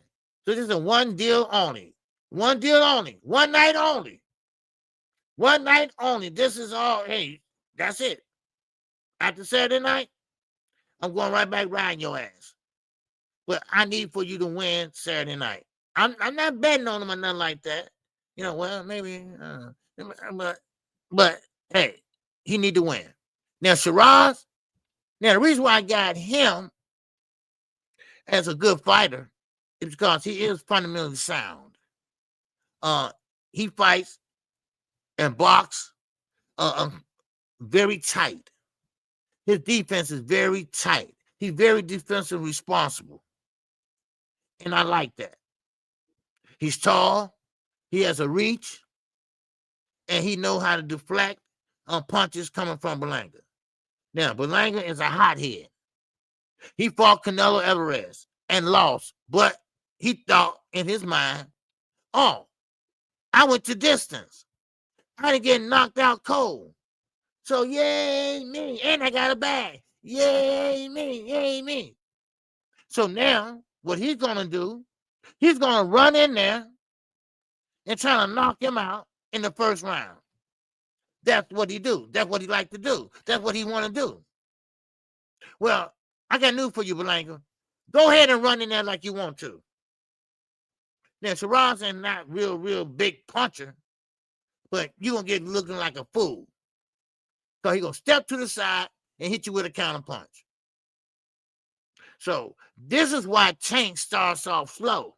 So this is a one deal only. One deal only. One night only. One night only. This is all. Hey, that's it. After Saturday night, I'm going right back riding your ass. But I need for you to win Saturday night. I'm not betting on him or nothing like that. You know, well, maybe, but hey, he need to win. Now, Shiraz, now the reason why I got him as a good fighter is because he is fundamentally sound. He fights and blocks very tight. His defense is very tight. He's very defensive responsible. And I like that. He's tall. He has a reach. And he knows how to deflect punches coming from Berlanga. Now, Berlanga is a hothead. He fought Canelo Alvarez and lost. But he thought in his mind, oh, I went to distance. I didn't get knocked out cold. So, yay me. And I got a bag. Yay me. Yay me. So now, what he's going to do, he's going to run in there and try to knock him out in the first round. That's what he do. That's what he like to do. That's what he want to do. Well, I got news for you, Berlanga. Go ahead and run in there like you want to. Now, Shiraz is not real big puncher, but you're going to get looking like a fool. So he's going to step to the side and hit you with a counter punch. So this is why Tank starts off slow.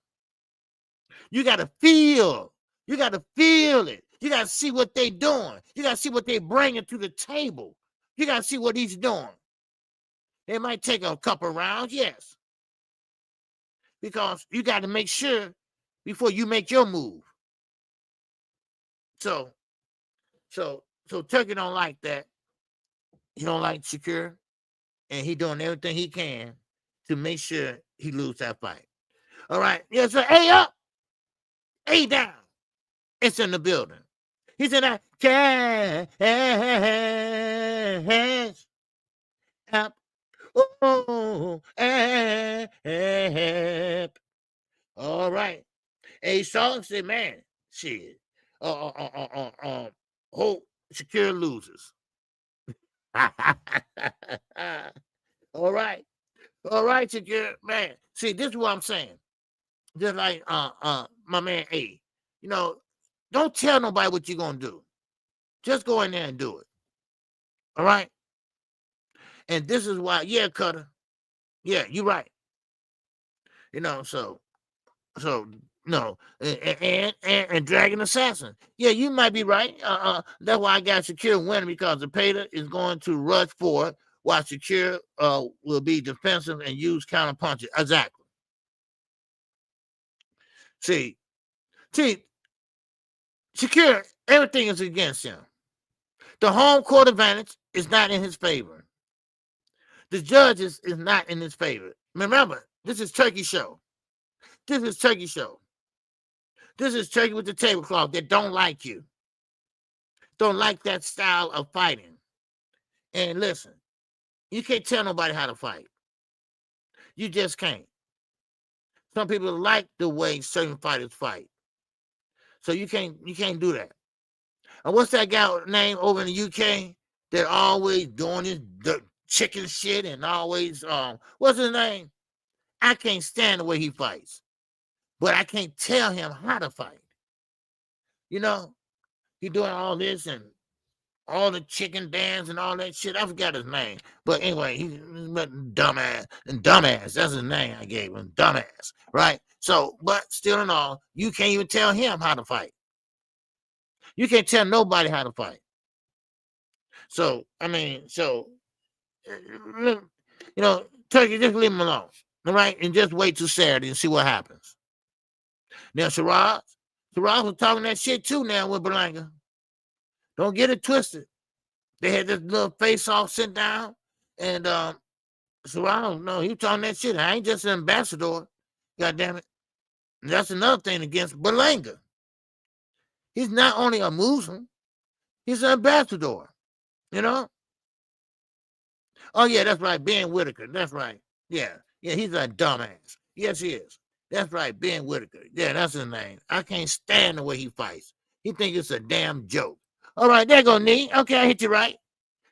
You got to feel. You got to feel it. You got to see what they doing. You got to see what they bringing to the table. You got to see what he's doing. It might take a couple rounds, yes. Because you got to make sure before you make your move. So Turkey don't like that. He don't like Shakur. And he doing everything he can to make sure he lose that fight. All right. Yeah, so A up, A down. It's in the building. He's in that cash up. Oh, all right. A song said, man, shit. Hope Shakur loses. All right. All right, Shakur, man. See, this is what I'm saying. Just like my man A. You know, Don't tell nobody what you're going to do. Just go in there and do it. All right? And this is why, yeah, Cutter. Yeah, you're right. So no, and Dragon Assassin. Yeah, you might be right. That's why I got Shakur winning, because the Pater is going to rush forward while Shakur will be defensive and use counter punches. Exactly. See, Shakur, everything is against him. The home court advantage is not in his favor. The judges is not in his favor. Remember, this is Turkey show. This is Turkey show. This is Turkey with the tablecloth that don't like you. Don't like that style of fighting. And listen, you can't tell nobody how to fight. You just can't. Some people like the way certain fighters fight. So you can't do that. And what's that guy name over in the UK? They're always doing this chicken shit and always what's his name? I can't stand the way he fights. But I can't tell him how to fight. He doing all this and all the chicken dance and all that shit. I forgot his name. But anyway, he's dumbass. And dumbass, that's his name I gave him. Dumbass. Right? So, but still in all, you can't even tell him how to fight. You can't tell nobody how to fight. So, Turkey, just leave him alone. All right? And just wait till Saturday and see what happens. Now, Shiraz was talking that shit too now with Berlanga. Don't get it twisted. They had this little face-off sit down, and Shiraz, no, he was talking that shit. I ain't just an ambassador. God damn it. And that's another thing against Berlanga. He's not only a Muslim, he's an ambassador. Oh, yeah, that's right, Ben Whitaker. That's right. Yeah, he's a dumbass. Yes, he is. That's right, Ben Whitaker. Yeah, that's his name. I can't stand the way he fights. He thinks it's a damn joke. All right, there go, Nee. Okay, I hit you right.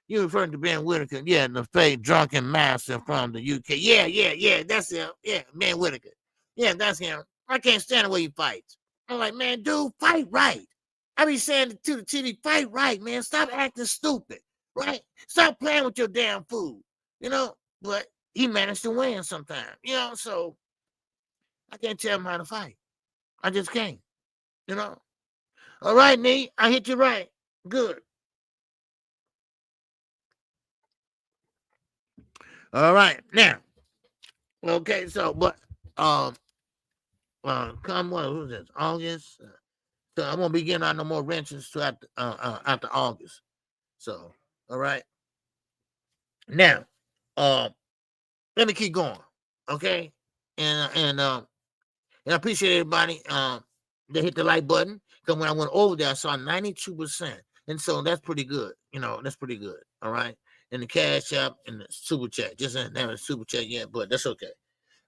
You referring to Ben Whitaker. Yeah, the fake drunken master from the UK. Yeah, that's him. Yeah, Ben Whitaker. Yeah, that's him. I can't stand the way he fights. I'm like, man, dude, fight right. I be saying to the TV, fight right, man. Stop acting stupid, right? Stop playing with your damn food, But he managed to win sometimes, so I can't tell him how to fight. I just can't, All right, Nee, I hit you right. Good. All right, now, okay, so, but, come what was this? August. So I won't be getting out no more wrenches after August. So, all right. Now, let me keep going, okay? And I appreciate everybody that hit the like button, because when I went over there, I saw 92%, and so that's pretty good. That's pretty good. All right, and the Cash App and the Super Chat, just ain't have a Super Chat yet, but that's okay.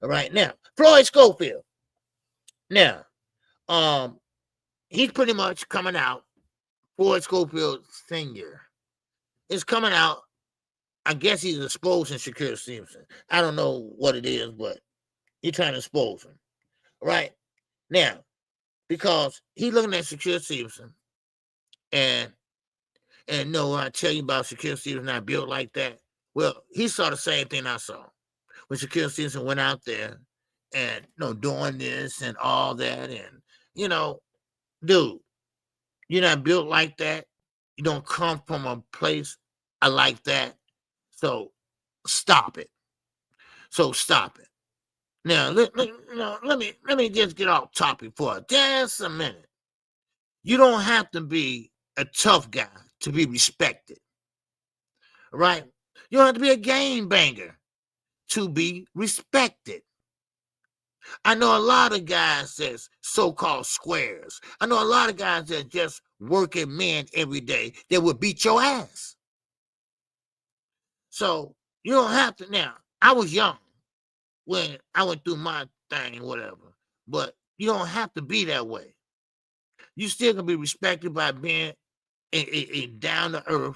All right, now Floyd Schofield. Now, he's pretty much coming out. Floyd Schofield Sr. is coming out. I guess he's exposing Shakur Stevenson. I don't know what it is, but he's trying to expose him. Right? Now, because he's looking at Shakur Stevenson, and no, I tell you about Shakur Stevenson not built like that. Well, he saw the same thing I saw when Shakur Stevenson went out there and doing this and all that, and dude, you're not built like that. You don't come from a place like that. So stop it. Now, let me just get off topic for just a minute. You don't have to be a tough guy to be respected, right? You don't have to be a game banger to be respected. I know a lot of guys that's so-called squares. I know a lot of guys that just working men every day that would beat your ass. So you don't have to. Now, I was young when I went through my thing, whatever, but you don't have to be that way. You still can be respected by being a down-to-earth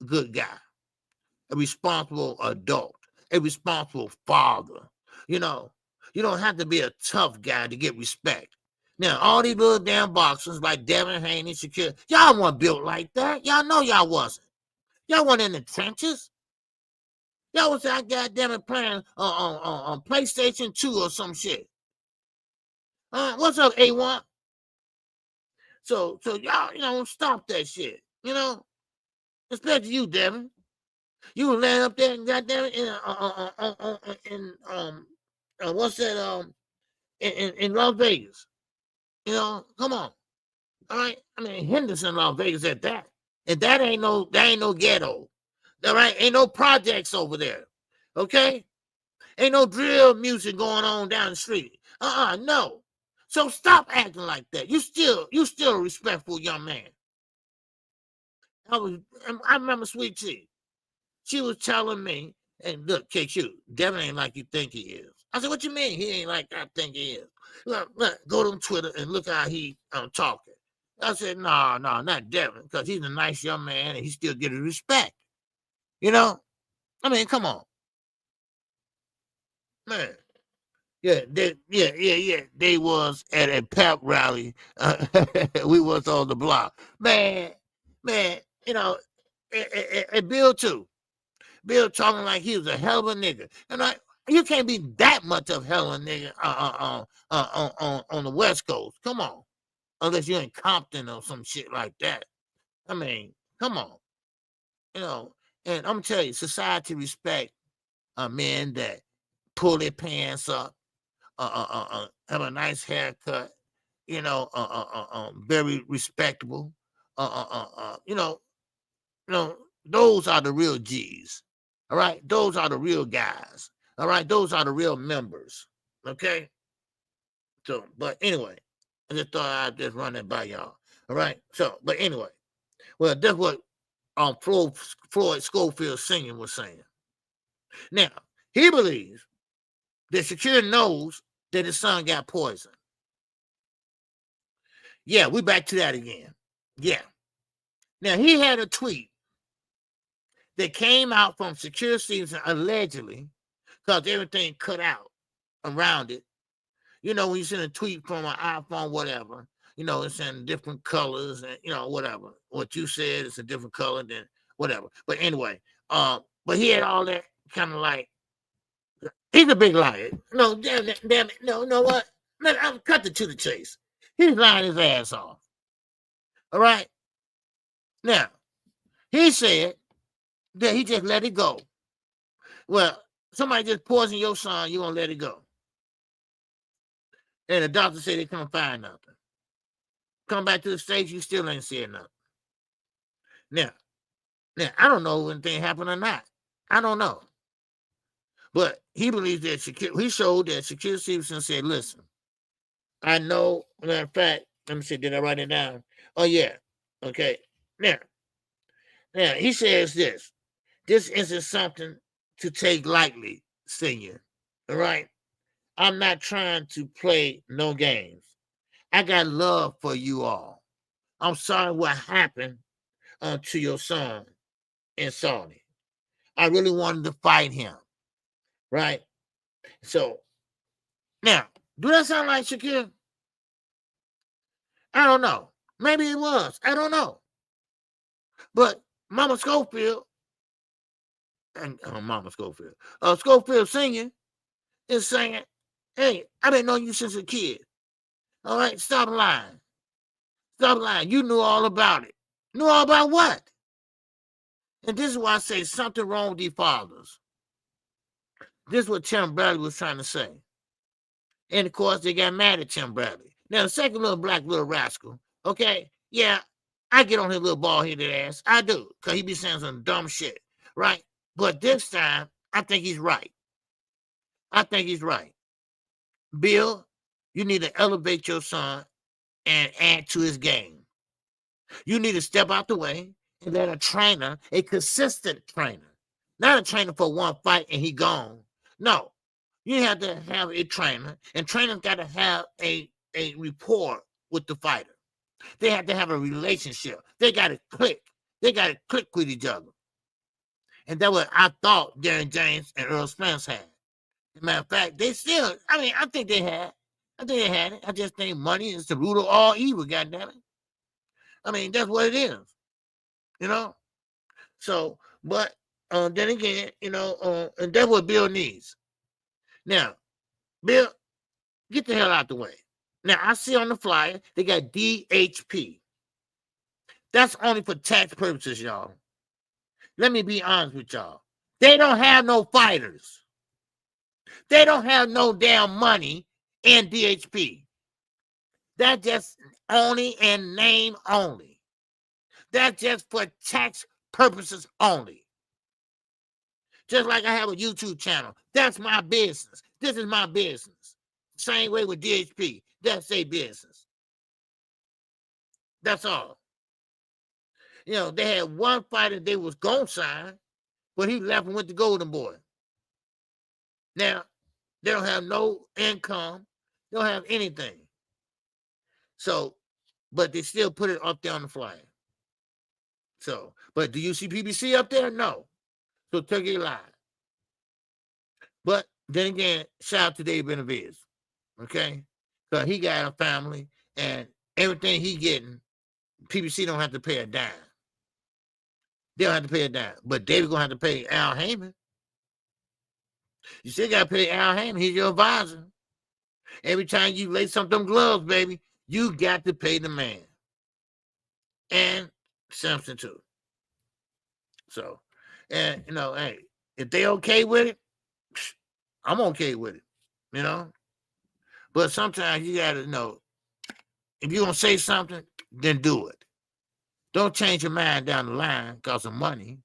good guy, a responsible adult, a responsible father. You don't have to be a tough guy to get respect. Now, all these little damn boxers like Devin Haney, Shakur, y'all weren't built like that. Y'all know y'all wasn't. Y'all weren't in the trenches. Y'all was out goddamn it playing on PlayStation 2 or some shit. What's up, A1? So y'all, stop that shit. Especially you, Devin. You were laying up there and goddamn it in what's that in Las Vegas. Come on. All right. I mean Henderson, Las Vegas at that. And that ain't no ghetto. All right, ain't no projects over there. Okay? Ain't no drill music going on down the street. No. So stop acting like that. You still a respectful young man. I remember Sweet Tea. She was telling me, and look, KQ, Devin ain't like you think he is. I said, what you mean he ain't like I think he is? Look, go to Twitter and look how he talking. I said, no, not Devin, because he's a nice young man and he still get his respect. I mean, come on. Man. Yeah, they was at a pep rally. We was on the block. Man, and Bill too. Bill talking like he was a hell of a nigga. And you can't be that much of hell of a nigga on the West Coast. Come on. Unless you're in Compton or some shit like that. I mean, come on. And I'm telling you, society respect men that pull their pants up, have a nice haircut, very respectable. Those are the real G's. All right, those are the real guys. All right, those are the real members. Okay. So, but anyway, I just thought I'd just run it by y'all. All right. So, but anyway, well, that's what Floyd Schofield Sr. was saying. Now, he believes that Shakur knows that his son got poisoned. Yeah, we back to that again. Yeah. Now, he had a tweet that came out from Shakur Stevenson allegedly, because everything cut out around it. When you send a tweet from an iPhone, whatever, it's in different colors and, whatever. What you said is a different color than whatever. But anyway, but he had all that kind of like, he's a big liar. No, damn it. No, what? Man, I'll cut it to the chase. He's lying his ass off. All right? Now, he said that he just let it go. Well, somebody just poisoned your son, you gonna let it go. And the doctor said they couldn't find nothing. Come back to the States, you still ain't seeing nothing. Now, I don't know if anything happened or not. I don't know. But he believes that he showed that Shakur Stevenson said, listen, I know, matter of fact, let me see, did I write it down? Oh, yeah. Okay. Now, he says this isn't something to take lightly, Senior. All right? I'm not trying to play no games. I got love for you all. I'm sorry what happened to your son in Saudi. I really wanted to fight him. Right? So, now, do that sound like Shakur? I don't know. Maybe it was. I don't know. But Mama Schofield, Schofield Sr. is saying, hey, I've been knowing you since a kid. All right, stop lying. Stop lying. You knew all about it. Knew all about what? And this is why I say something wrong with these fathers. This is what Tim Bradley was trying to say. And of course, they got mad at Tim Bradley. Now, the second little black little rascal, okay, yeah, I get on his little bald-headed ass. I do, because he be saying some dumb shit, right? But this time, I think he's right. Bill, you need to elevate your son and add to his game. You need to step out the way and let a trainer, a consistent trainer, not a trainer for one fight and he gone. No, you have to have a trainer, and trainers got to have a rapport with the fighter. They have to have a relationship. They got to click. They got to click with each other. And that's what I thought Darren James and Earl Spence had. As a matter of fact, they still, I think they had. I think they had it. I just think money is the root of all evil, goddammit. I mean, that's what it is, you know? So, but then again, you know, and that's what Bill needs. Now, Bill, get the hell out the way. Now, I see on the flyer, they got DHP. That's only for tax purposes, y'all. Let me be honest with y'all. They don't have no fighters. They don't have no damn money in DHP. That's just only in name only. That's just for tax purposes only. Just like I have a YouTube channel. That's my business. This is my business. Same way with DHP. That's their business. That's all. You know, they had one fighter they was going to sign, but he left and went to Golden Boy. Now, they don't have no income. They don't have anything. So, but they still put it up there on the flyer. So, but do you see PBC up there? No. So Turkey lied. But then again, shout out to Dave Benavides. Okay? Because he got a family and everything he getting, PBC don't have to pay a dime. They don't have to pay a dime. But David gonna have to pay Al Heyman. You still gotta pay Al Heyman. He's your advisor. Every time you lace up them gloves, baby, you got to pay the man. And Simpson too. So, and you know, hey, if they okay with it, I'm okay with it, you know. But sometimes you gotta know, if you're gonna say something, then do it. Don't change your mind down the line because of money.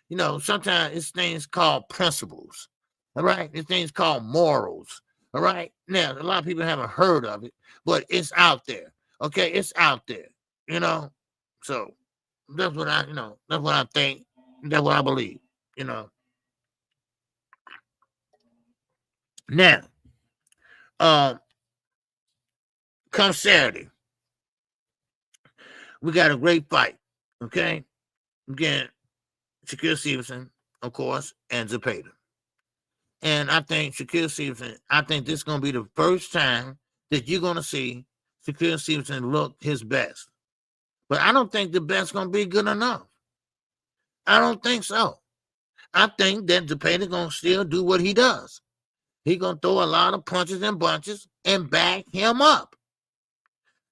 You know, sometimes it's things called principles. All right, it's things called morals. All right. Now, a lot of people haven't heard of it, but it's out there. Okay, it's out there. You know, so that's what I, you know, that's what I think. That's what I believe. You know. Now, come Saturday, we got a great fight. Okay, again, Shakur Stevenson, of course, and Zepeda. And I think Shakur Stevenson, I think this is going to be the first time that you're going to see Shakur Stevenson look his best. But I don't think the best going to be good enough. I don't think so. I think that Zepeda going to still do what he does. He's going to throw a lot of punches and bunches and back him up.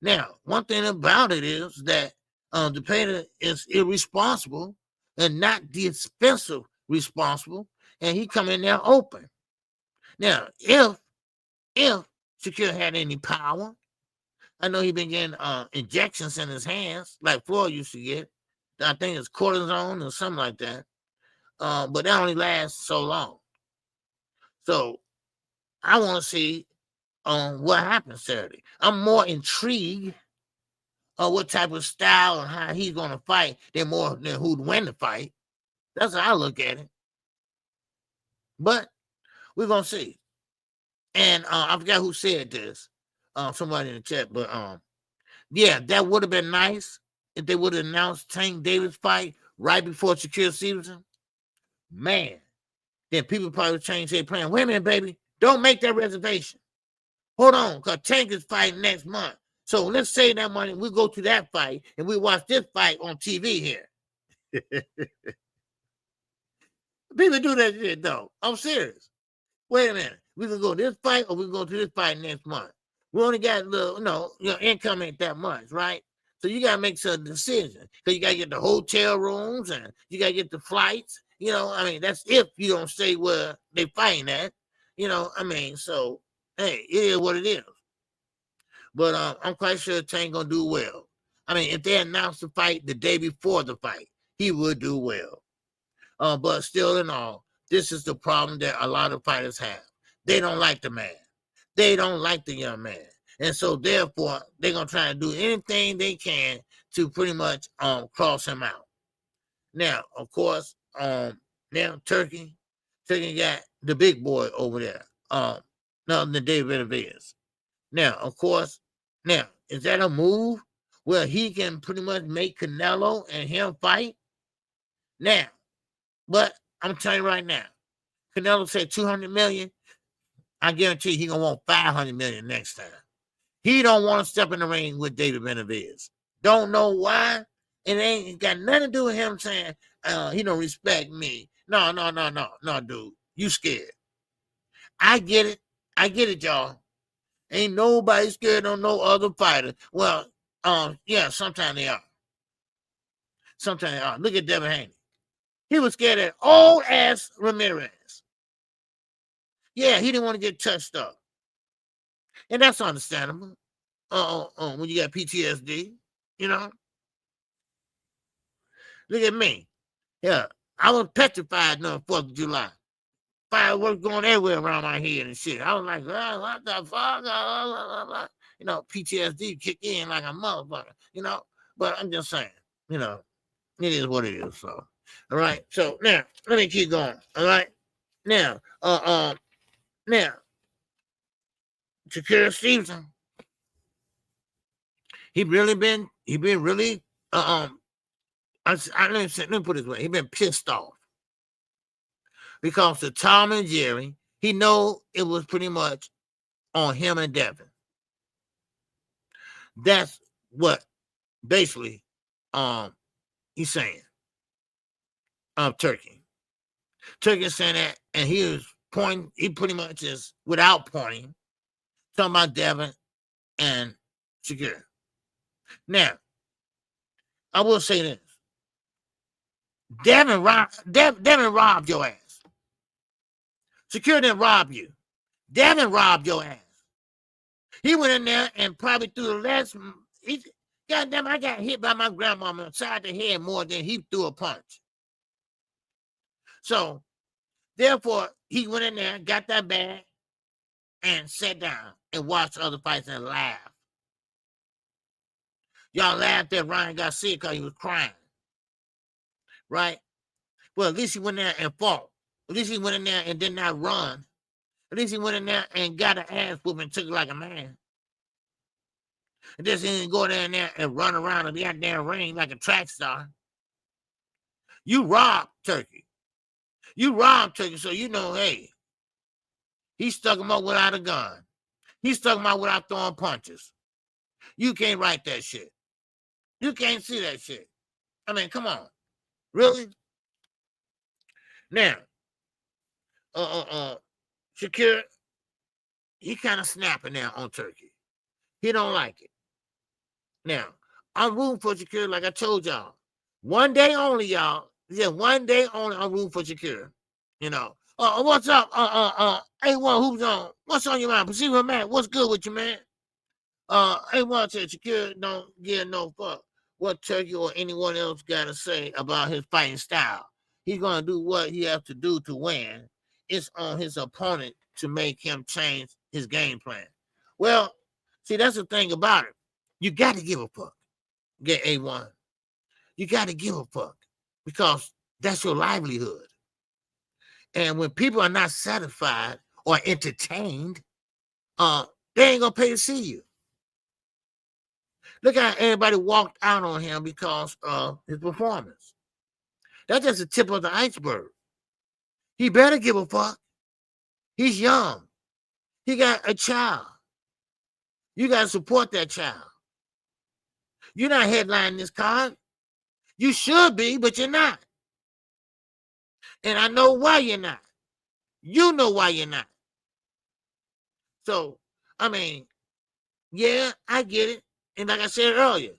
Now, one thing about it is that Zepeda is irresponsible and not the expensive responsible, and he come in there open. Now, if Shakur had any power, I know he been getting injections in his hands like Floyd used to get. I think it's cortisone or something like that. But that only lasts so long. So I want to see what happens Saturday. I'm more intrigued of what type of style and how he's going to fight than more than who'd win the fight. That's how I look at it. But we're going to see. And I forgot who said this. Somebody in the chat. But yeah, that would have been nice if they would have announced Tank Davis fight right before Shakur Stevenson. Man, then people probably would change their plan. Wait a minute, baby. Don't make that reservation. Hold on, because Tank is fighting next month. So let's save that money. We go to that fight and we watch this fight on TV here. People do that shit, though. I'm serious. Wait a minute. We can go this fight or we can go to this fight next month. We only got a little, your income ain't that much, right? So you got to make some decisions. Because you got to get the hotel rooms and you got to get the flights. That's if you don't stay where they fighting at. So, hey, it is what it is. But I'm quite sure Tank going to do well. If they announce the fight the day before the fight, he would do well. But still in all, this is the problem that a lot of fighters have. They don't like the man. They don't like the young man. And so therefore, they're going to try to do anything they can to pretty much cross him out. Now, of course, now Turkey got the big boy over there. The David Benavides. Now, of course, is that a move where he can pretty much make Canelo and him fight? Now, but I'm telling you right now, Canelo said $200 million. I guarantee he gonna want $500 million next time. He don't want to step in the ring with David Benavidez. Don't know why. It ain't got nothing to do with him saying he don't respect me. No, dude. You scared. I get it, y'all. Ain't nobody scared of no other fighter. Well, yeah, sometimes they are. Look at Devin Haney. He was scared of old ass Ramirez. Yeah, he didn't want to get touched up. And that's understandable. When you got PTSD, you know. Look at me. Yeah, I was petrified on 4th of July. Fireworks going everywhere around my head and shit. I was like, oh, what the fuck? You know, PTSD kick in like a motherfucker, you know. But I'm just saying, you know, it is what it is. So, all right. So now let me keep going. All right. Now, Shakur Stevenson. He been really let me put it this way. He been pissed off because the Tom and Jerry, he know it was pretty much on him and Devin. That's what basically he's saying. Turkey is saying that, and he was pointing, he pretty much is without pointing, talking about Devin and Shakur. Now, I will say this. Devin robbed your ass. Shakur didn't rob you. Devin robbed your ass. He went in there and probably threw the last. Goddamn, I got hit by my grandmama inside the head more than he threw a punch. So, therefore, he went in there, got that bag, and sat down and watched other fights and laughed. Y'all laughed at Ryan Garcia because he was crying. Right? Well, at least he went there and fought. At least he went in there and did not run. At least he went in there and got an ass whooping and took it like a man. And just didn't go down there and run around the goddamn ring like a track star. You robbed Turkey. So you know, hey, he stuck him up without a gun. He stuck him out without throwing punches. You can't write that shit. You can't see that shit. I mean, come on. Really? Now, Shakur, he kind of snapping now on Turkey. He don't like it. Now, I'm rooting for Shakur, like I told y'all. One day only, y'all. Yeah, one day only I'm rooting for Shakur. You know. What's up? A1, who's on? What's on your mind? Procedure man, what's good with you, man? A1 said Shakur don't give no fuck what Turkey or anyone else got to say about his fighting style. He's going to do what he has to do to win. It's on his opponent to make him change his game plan. Well, see, that's the thing about it. You got to give a fuck. Get A1. You got to give a fuck because that's your livelihood. And when people are not satisfied or entertained, they ain't going to pay to see you. Look how everybody walked out on him because of his performance. That's just the tip of the iceberg. He better give a fuck. He's young. He got a child. You got to support that child. You're not headlining this card. You should be, but you're not. And I know why you're not. You know why you're not. So, I mean, yeah, I get it. And like I said earlier,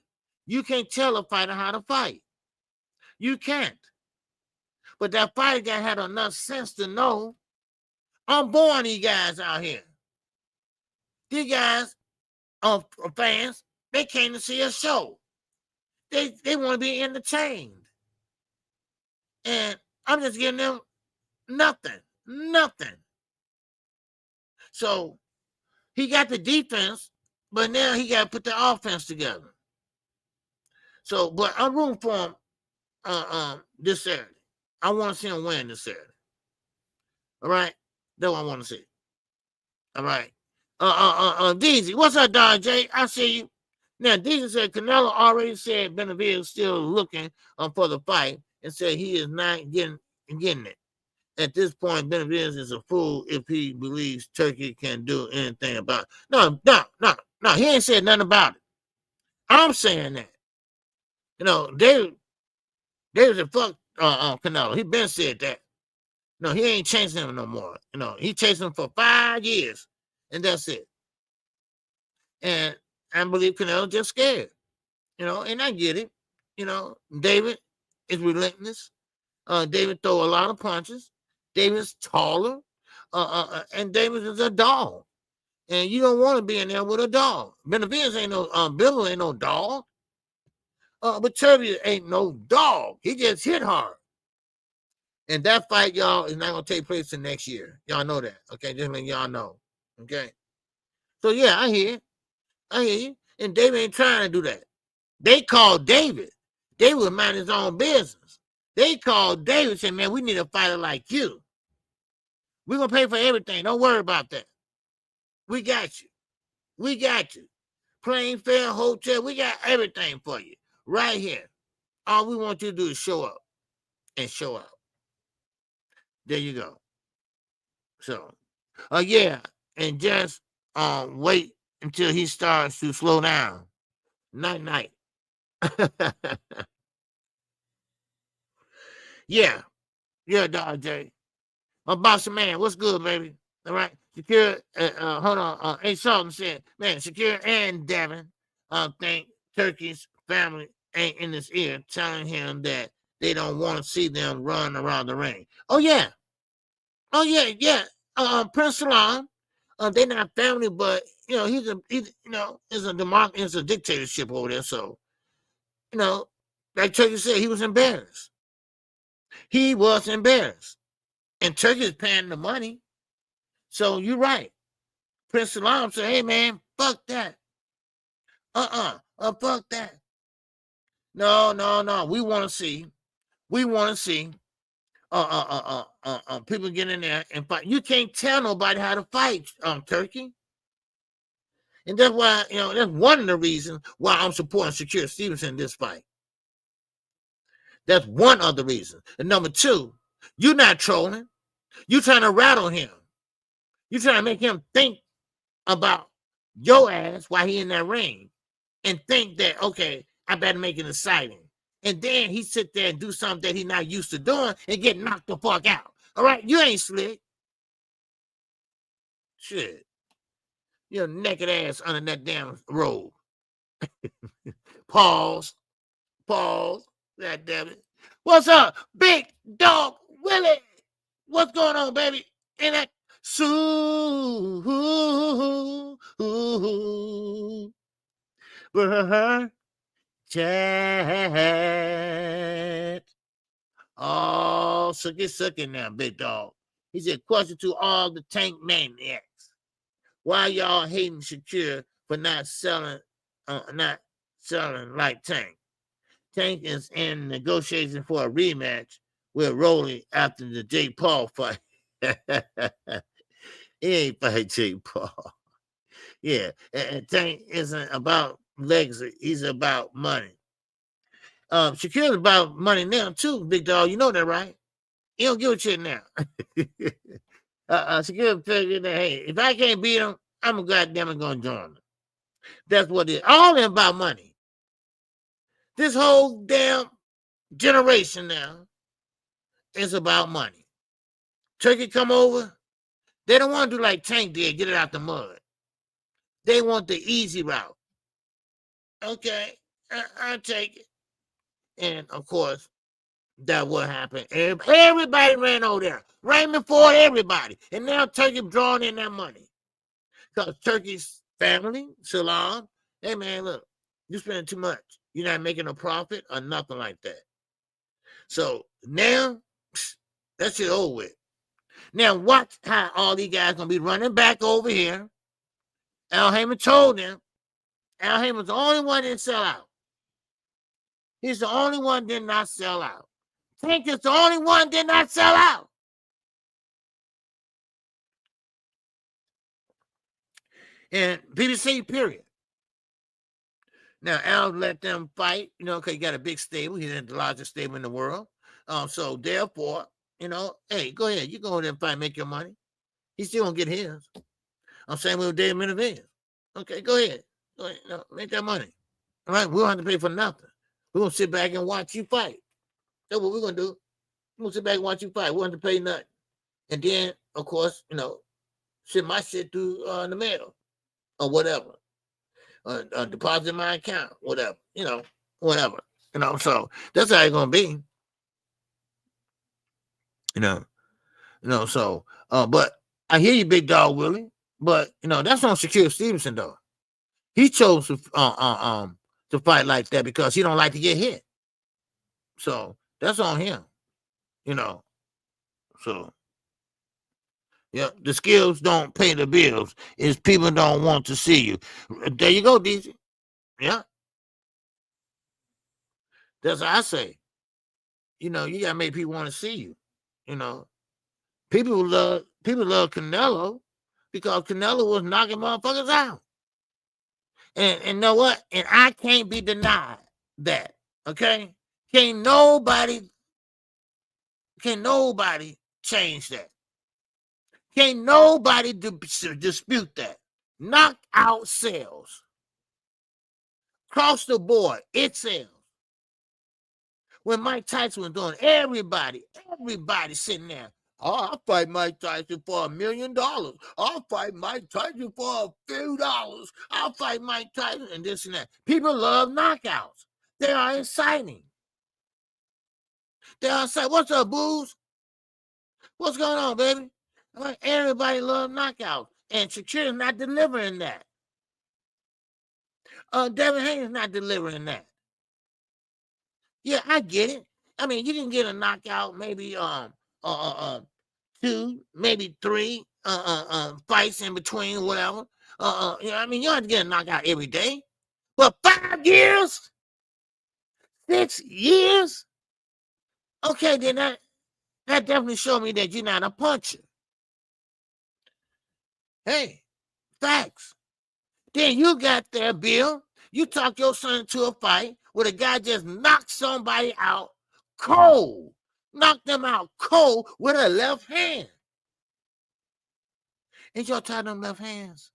you can't tell a fighter how to fight. You can't. But that fighter guy had enough sense to know I'm born these guys out here. These guys are fans. They came to see a show. They want to be entertained. And I'm just giving them nothing. So he got the defense, but now he got to put the offense together. So, but I'm rooting for him this Saturday. I want to see him win this Saturday. All right? That's what I want to see. All right. Deezy, what's up, Don J? I see you. Now, Deezy said Canelo already said Benavidez is still looking for the fight and said he is not getting it. at this point, Benavidez is a fool if he believes Turkey can do anything about it. No. He ain't said nothing about it. I'm saying that. You know, David a fuck Canelo. He been said that. No, he ain't chasing him no more. You know, he chased him for 5 years, and that's it. And I believe Canelo just scared. You know, and I get it. You know, David is relentless. David throw a lot of punches. David's taller. And David is a dog. And you don't want to be in there with a dog. Benavidez ain't no Bill ain't no dog. But Turkey ain't no dog. He just hit hard. And that fight, y'all, is not gonna take place in next year. Y'all know that. Okay, just letting y'all know. Okay. So yeah, I hear you. And David ain't trying to do that. They called David. David was minding his own business. They called David and said, man, we need a fighter like you. We're going to pay for everything. Don't worry about that. We got you. We got you. Plane fare, hotel, we got everything for you right here. All we want you to do is show up and show out. There you go. So, yeah, and just wait until he starts to slow down. Night. Yeah, Dog J. Boss man, what's good, baby? All right, Shakur. Hold on. A Sultan said, man, Shakur and Devin think Turkey's family ain't in his ear, telling him that they don't want to see them run around the ring. Oh yeah. Prince Salam. They're not family, but you know it's a dictatorship over there. So you know, like Turkey said, he was embarrassed. And Turkey is paying the money. So you're right. Prince Salam said, hey, man, fuck that. Fuck that. No. We want to see people get in there and fight. You can't tell nobody how to fight, Turkey. And that's why, that's one of the reasons why I'm supporting Shakur Stevenson in this fight. That's one of the reasons. And number two, you're not trolling. You're trying to rattle him. You're trying to make him think about your ass while he in that ring and think that, okay, I better make it exciting. And then he sit there and do something that he's not used to doing and get knocked the fuck out. All right? You ain't slick. Shit. Your naked ass under that damn robe. Pause. God damn it. What's up? Big Dog Willie. What's going on, baby? In that chat. Oh, sucky now, Big Dog. He said, question to all the tank maniacs. Why y'all hating Shakur for not selling like Tank? Tank is in negotiation for a rematch with Rolly after the Jake Paul fight. He ain't fight Jake Paul. Yeah, and Tank isn't about legacy. He's about money. Shakur's about money now too, Big Dog. You know that, right? He don't give a shit now. Shakur figured that, hey, if I can't beat him, I'm goddamn gonna join him. That's what it is. All about money. This whole damn generation now is about money. Turkey come over. They don't want to do like Tank did, get it out the mud. They want the easy route. Okay, I'll take it. And of course, that's what happened. Everybody ran over there. Raymond Ford, everybody. And now Turkey drawing in that money. Because Turkey's family, Salam, hey man, look, you're spending too much. You're not making a profit or nothing like that. So now, that shit over with. Now watch how all these guys gonna be running back over here. Al Heyman told them. Al Heyman's the only one that didn't sell out. He's the only one that did not sell out. Tank is the only one that did not sell out. And BBC, period. Now, Al let them fight, because he got a big stable. He's in the largest stable in the world. So, therefore, You know, hey, go ahead. You go over there and fight, make your money. He still gonna get his. I'm saying with David Benavidez. Okay, go ahead. Go ahead. No, make that money. All right, we don't have to pay for nothing. We're gonna sit back and watch you fight. That's what we're gonna do. We're gonna sit back and watch you fight. We don't have to pay nothing. And then, of course, you know, send my shit through the mail or whatever. Deposit in my account, whatever. You know, whatever. You know, so that's how it's gonna be. You know, so but I hear you, Big Dog Willie, but you know, that's on Shakur Stevenson though. He chose to fight like that because he don't like to get hit. So that's on him, you know. So yeah, the skills don't pay the bills. Is people don't want to see you. There you go, DJ. Yeah. That's what I say. You know, you gotta make people want to see you. You know. People love Canelo because Canelo was knocking motherfuckers out. And you know what? And I can't be denied that. Okay? Can't nobody change that. Can't nobody dispute that. Knockout sells. Across the board, it sells. When Mike Tyson was doing, everybody sitting there. Oh, I'll fight Mike Tyson for $1 million. I'll fight Mike Tyson for a few dollars. I'll fight Mike Tyson and this and that. People love knockouts. They are exciting. They are exciting. What's up, Booze? What's going on, baby? Everybody loves knockouts. And Shakur is not delivering that. Devin Haney is not delivering that. Yeah, I get it. I mean, you can get a knockout, maybe 2, maybe 3 fights in between, whatever. You know, I mean, you don't have to get a knockout every day. But 5 years, 6 years, okay, then that definitely showed me that you're not a puncher. Hey, facts. Then you got there, Bill. You talk your son into a fight where the guy just knocked somebody out cold. Knocked them out cold with a left hand. Ain't y'all tired of them left hands?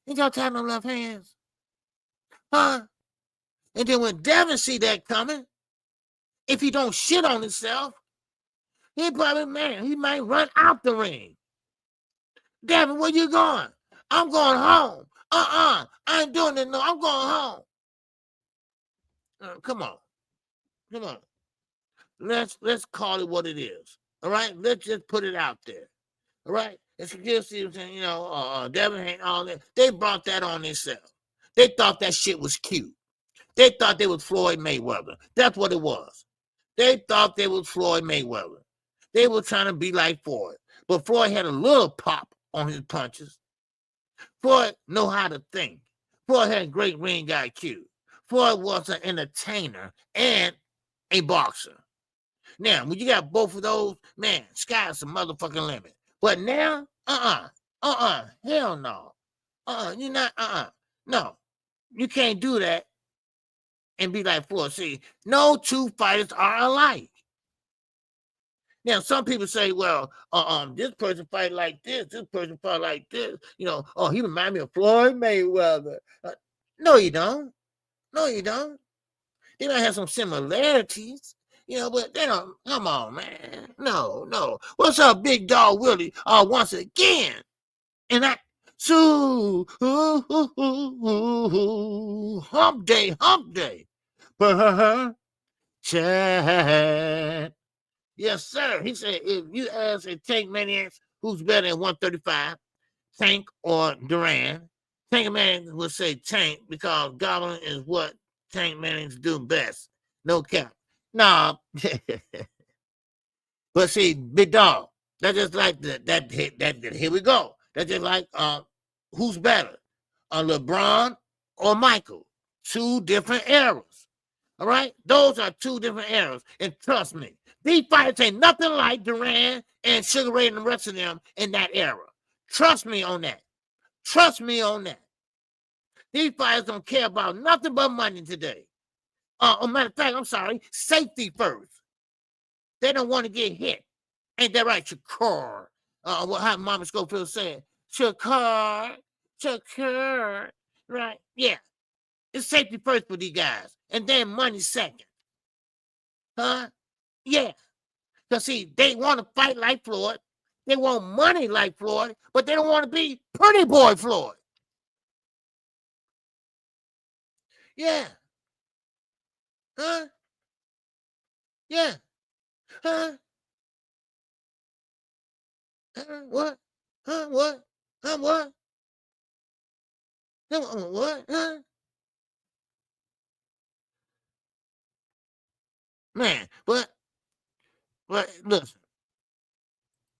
Ain't y'all tired of them left hands? Huh? And then when Devin see that coming, if he don't shit on himself, he might run out the ring. Devin, where you going? I'm going home. I ain't doing it. No, I'm going home. Come on. Let's call it what it is. All right, let's just put it out there. All right, and Shakur Stevenson, you know, Devin ain't all that. They brought that on themselves. They thought that shit was cute. They thought they was Floyd Mayweather. That's what it was. They thought they was Floyd Mayweather. They were trying to be like Floyd, but Floyd had a little pop on his punches. Floyd know how to think. Floyd had great ring IQ. Floyd was an entertainer and a boxer. Now, when you got both of those, man, sky's the motherfucking limit. But now, hell no. You're not, no. You can't do that and be like Floyd. See, no two fighters are alike. Now, some people say, well, this person fight like this person fight like this. You know, he remind me of Floyd Mayweather. No, you don't. They might have some similarities, you know, but they don't. Come on, man. No. What's up, Big Dog Willie? Once again, and hump day. Chad. Yes, sir. He said, if you ask a Tank Maniac who's better than 135, Tank or Duran, Tank Man would say Tank because Goblin is what Tank Maniacs do best. No cap. Nah. But see, Big Dog, that's just like that. Here we go. That's just like who's better, LeBron or Michael? 2 different eras. All right, those are 2 different eras, and trust me, these fighters ain't nothing like Duran and Sugar Ray and the rest of them in that era. Trust me on that. These fighters don't care about nothing but money today. Matter of fact, I'm sorry, safety first. They don't want to get hit. Ain't that right, Shakur? How Mama Schofield said, Shakur, right? Yeah. It's safety first for these guys, and then money second. Huh? Yeah. Because, see, they want to fight like Floyd. They want money like Floyd, but they don't want to be pretty boy Floyd. Yeah. Huh? Yeah. Huh? What? Huh? What? Huh? What? What? Huh? Man, but listen,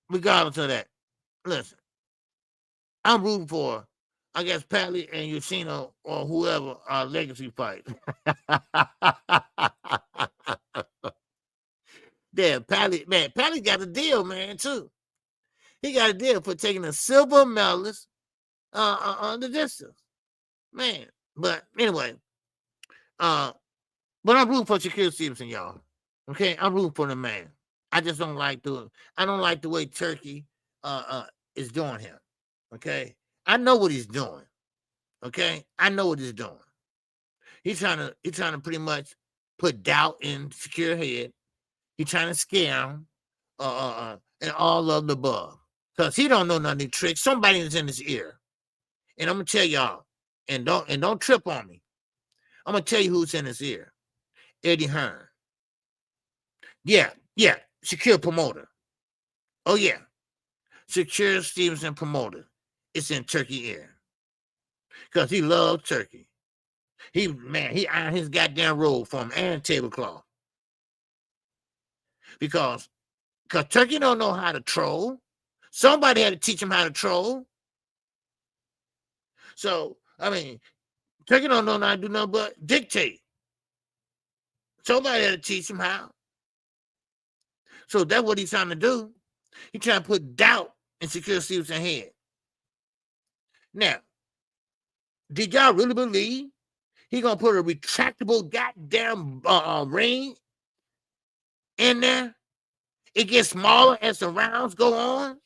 regardless of that, listen, I'm rooting for, I guess, Pally and Yoshino or whoever our legacy fight. Yeah, Pally got a deal, man, too. He got a deal for taking a silver medalist on the distance. Man. But anyway, but I'm rooting for Shakur Stevenson, y'all. Okay, I'm rooting for the man. I just don't like the way Turkey is doing him. Okay, I know what he's doing. Okay, I know what he's doing. He's trying to pretty much put doubt in Shakur's head. He's trying to scare him, and all of the above, because he don't know none of these tricks. Somebody is in his ear, and I'm gonna tell y'all, and don't trip on me. I'm gonna tell you who's in his ear. Eddie Hearn. Yeah, Shakur promoter. Oh yeah, Shakur Stevenson promoter. It's in Turkey ear, because he loves Turkey. He ironed his goddamn robe for him and tablecloth. Because Turkey don't know how to troll. Somebody had to teach him how to troll. So, I mean, Turkey don't know how to do nothing but dictate. Somebody had to teach him how. So that's what he's trying to do. He's trying to put doubt in Shakur Stevenson's head. Now, did y'all really believe he gonna put a retractable goddamn ring in there? It gets smaller as the rounds go on.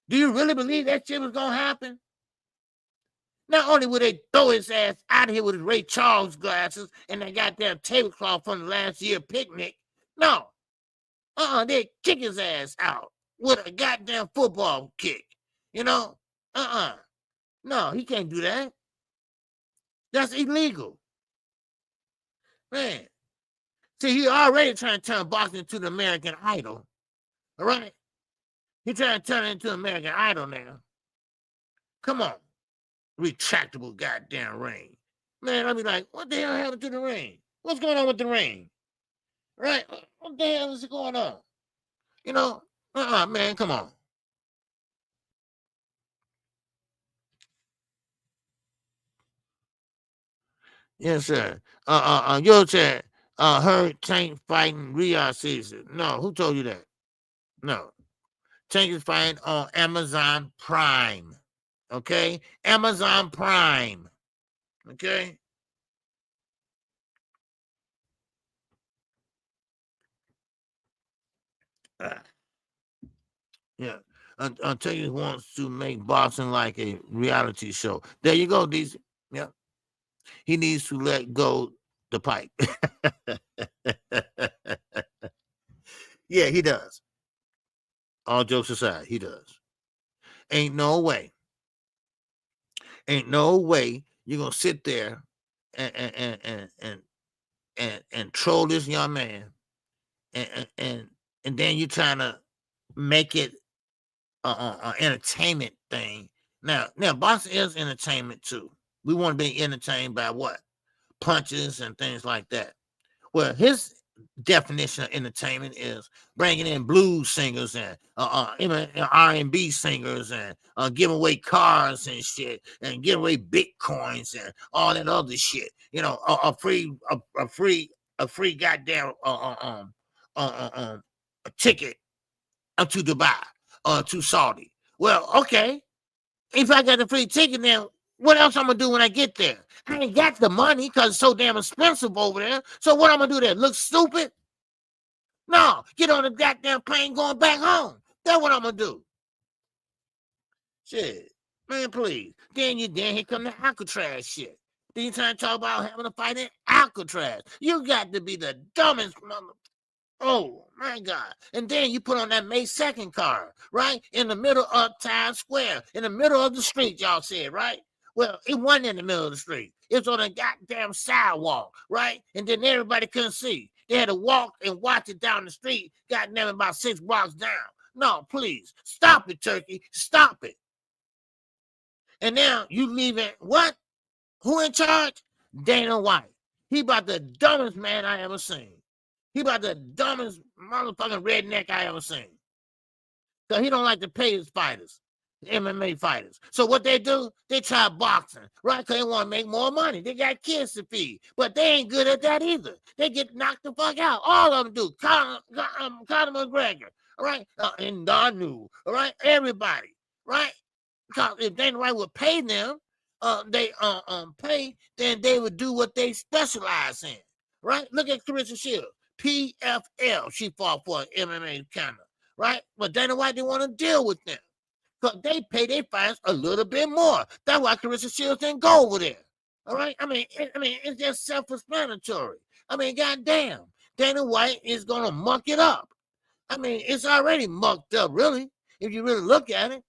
Do you really believe that shit was gonna happen? Not only would they throw his ass out of here with his Ray Charles glasses and that goddamn tablecloth from the last year picnic. No. They kick his ass out with a goddamn football kick. You know? No, he can't do that. That's illegal. Man. See, he already trying to turn boxing into the American Idol. All right? He trying to turn it into American Idol now. Come on. Retractable goddamn ring. Man, I'll be like, what the hell happened to the ring? What's going on with the ring? Right? What the hell is going on? You know? Man, come on. Yes, sir. Yo said, heard Tank fighting Riyadh season. No, who told you that? No. Tank is fighting on Amazon Prime. Okay? Amazon Prime. Okay? Yeah. Tank wants to make boxing like a reality show. There you go, DC. Yeah. He needs to let go the pipe. Yeah, he does. All jokes aside, he does. Ain't no way you're gonna sit there and troll this young man, and then you're trying to make it an entertainment thing. Now, boxing is entertainment too. We want to be entertained by what? Punches and things like that. Well, his definition of entertainment is bringing in blues singers and R&B singers and giving away cars and shit and giving away bitcoins and all that other shit. You know, a free goddamn a ticket to Dubai or to Saudi. Well, okay, if I got the free ticket now, what else I'm gonna do when I get there? I ain't got the money because it's so damn expensive over there. So what I'm gonna do there? Look stupid? No, get on the goddamn plane going back home. That's what I'm gonna do. Shit. Man, please. Then here come the Alcatraz shit. Then you trying to talk about having a fight in Alcatraz. You got to be the dumbest mother. Oh, my God. And then you put on that May 2nd card, right? In the middle of Times Square, in the middle of the street, y'all said, right? Well, it wasn't in the middle of the street. It was on a goddamn sidewalk, right? And then everybody couldn't see. They had to walk and watch it down the street, goddamn about 6 blocks down. No, please. Stop it, Turkey. Stop it. And now you leaving what? Who in charge? Dana White. He about the dumbest man I ever seen. He about the dumbest motherfucking redneck I ever seen. Because he don't like to pay his fighters, MMA fighters. So what they do, they try boxing, right? Because they want to make more money. They got kids to feed. But they ain't good at that either. They get knocked the fuck out. All of them do. Conor McGregor, all right? And Ngannou, all right? Everybody, right? Because if Dana White would pay them, then they would do what they specialize in, right? Look at Carissa Shields. PFL, she fought for an MMA Canada, right? But Dana White didn't want to deal with them because they pay their fighters a little bit more. That's why Carissa Shields didn't go over there. All right, I mean, it's just self-explanatory. I mean, goddamn, Dana White is gonna muck it up. I mean, it's already mucked up, really, if you really look at it.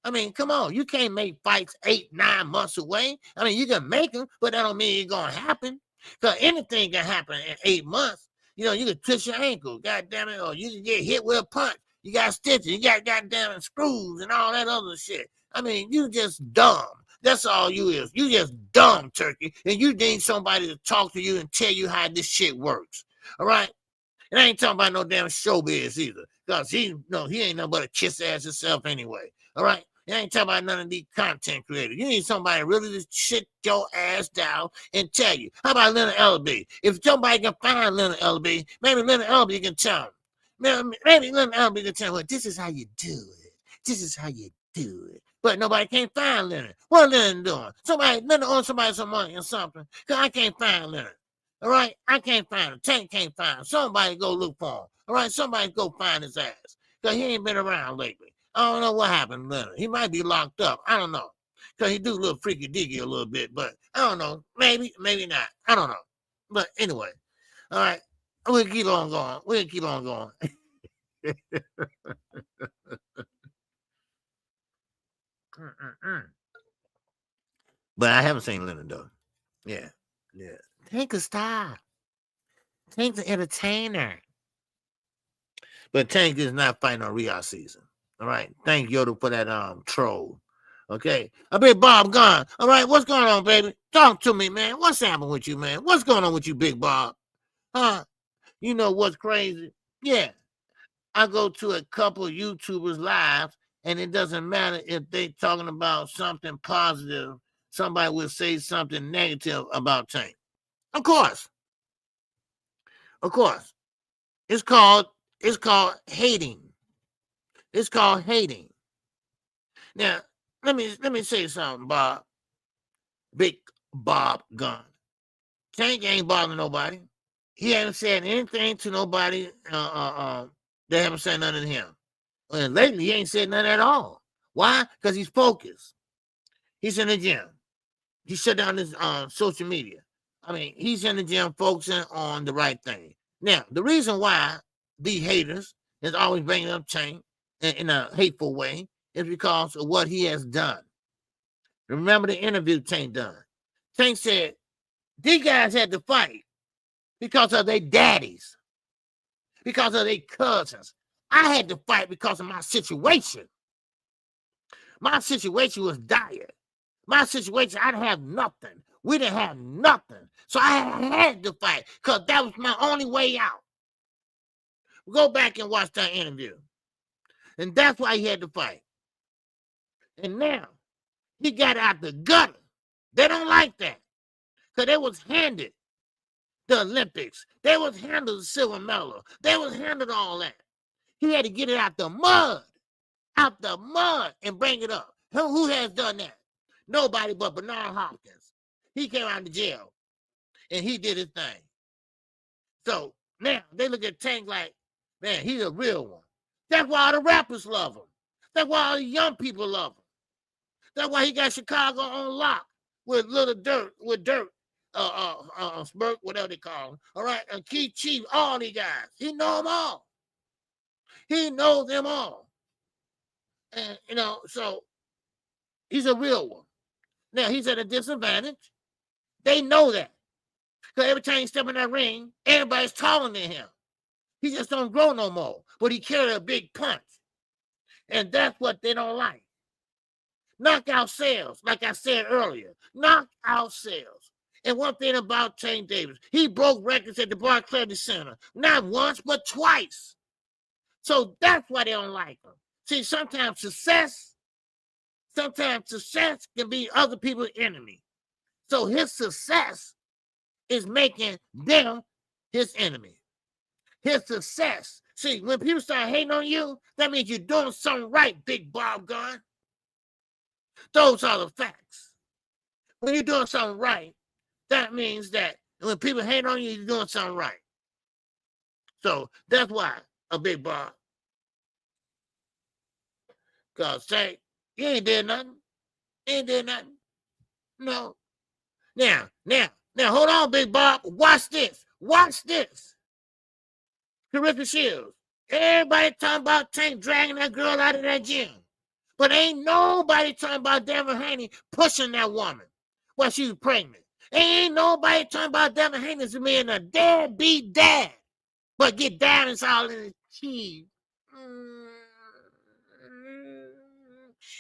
I mean, come on, you can't make fights 8-9 months away. I mean, you can make them, but that don't mean it's gonna happen. Because anything can happen in 8 months. You know, you can twist your ankle, goddamn it, or you can get hit with a punch. You got stitches, you got goddamn screws and all that other shit. I mean, you just dumb. That's all you is. You just dumb, Turkey. And you need somebody to talk to you and tell you how this shit works. All right? And I ain't talking about no damn showbiz either. Because he ain't nothing but a kiss ass himself anyway. All right? You ain't talking about none of these content creators. You need somebody really to sit your ass down and tell you. How about Leonard Ellerby? If somebody can find Leonard Ellerby, maybe Leonard Ellerby can tell him. Maybe Leonard Ellerby can tell him, well, this is how you do it. This is how you do it. But nobody can't find Leonard. What Leonard doing? Leonard owes somebody some money or something. Because I can't find Leonard. All right? I can't find him. Tank can't find him. Somebody go look for him. All right? Somebody go find his ass. Because he ain't been around lately. I don't know what happened to Leonard. He might be locked up. I don't know. Because he do a little freaky deaky a little bit. But I don't know. Maybe not. I don't know. But anyway. All right. We'll keep on going. But I haven't seen Leonard though. Yeah. Tank a star. Tank's an entertainer. But Tank is not fighting on Riyadh season. All right. Thank Yoda for that troll. Okay. I bet Bob gone. All right. What's going on, baby? Talk to me, man. What's happening with you, man? What's going on with you, Big Bob? Huh? You know what's crazy? Yeah. I go to a couple of YouTubers live, and it doesn't matter if they talking about something positive. Somebody will say something negative about Tank. Of course. It's called hating. It's called hating. Now, let me say something, Bob. Big Bob Gunn. Tank ain't bothering nobody. He haven't said anything to nobody. They haven't said nothing to him. And lately, he ain't said nothing at all. Why? Because he's focused. He's in the gym. He shut down his social media. I mean, he's in the gym focusing on the right thing. Now, the reason why the haters is always bringing up Tank in a hateful way is because of what he has done. Remember the interview Tank done. Tank said, these guys had to fight because of their daddies, because of their cousins. I had to fight because of my situation. My situation was dire. My situation, I didn't have nothing. We didn't have nothing. So I had to fight because that was my only way out. Go back and watch that interview. And that's why he had to fight. And now, he got out the gutter. They don't like that. Because they was handed the Olympics. They was handed the silver medal. They was handed all that. He had to get it out the mud, and bring it up. Who has done that? Nobody but Bernard Hopkins. He came out of jail, and he did his thing. So Now they look at Tank like, man, he's a real one. That's why all the rappers love him. That's why all the young people love him. That's why he got Chicago on lock with Dirt, Smirk, whatever they call him. All right, and Keith Chief, all these guys. He know them all. He knows them all. And, so he's a real one. Now, he's at a disadvantage. They know that. Because every time he step in that ring, everybody's taller than him. He just don't grow no more. But he carry a big punch. And that's what they don't like. Knockout sales, like I said earlier. Knockout sales. And one thing about Tank Davis, he broke records at the Barclays Center. Not once, but twice. So that's why they don't like him. See, sometimes success can be other people's enemy. So his success is making them his enemy. His success. See, when people start hating on you, that means you're doing something right, Big Bob Gunn. Those are the facts. When you're doing something right, that means that when people hate on you, you're doing something right. So that's why a Big Bob. Because say, you ain't did nothing. Ain't did nothing. No. Now, hold on, Big Bob. Watch this. Watch this. Carissa Shields. Everybody talking about Tank dragging that girl out of that gym. But ain't nobody talking about Devin Haney pushing that woman while she was pregnant. Ain't nobody talking about Devin Haney being a deadbeat dad. But get diamonds all in his cheese.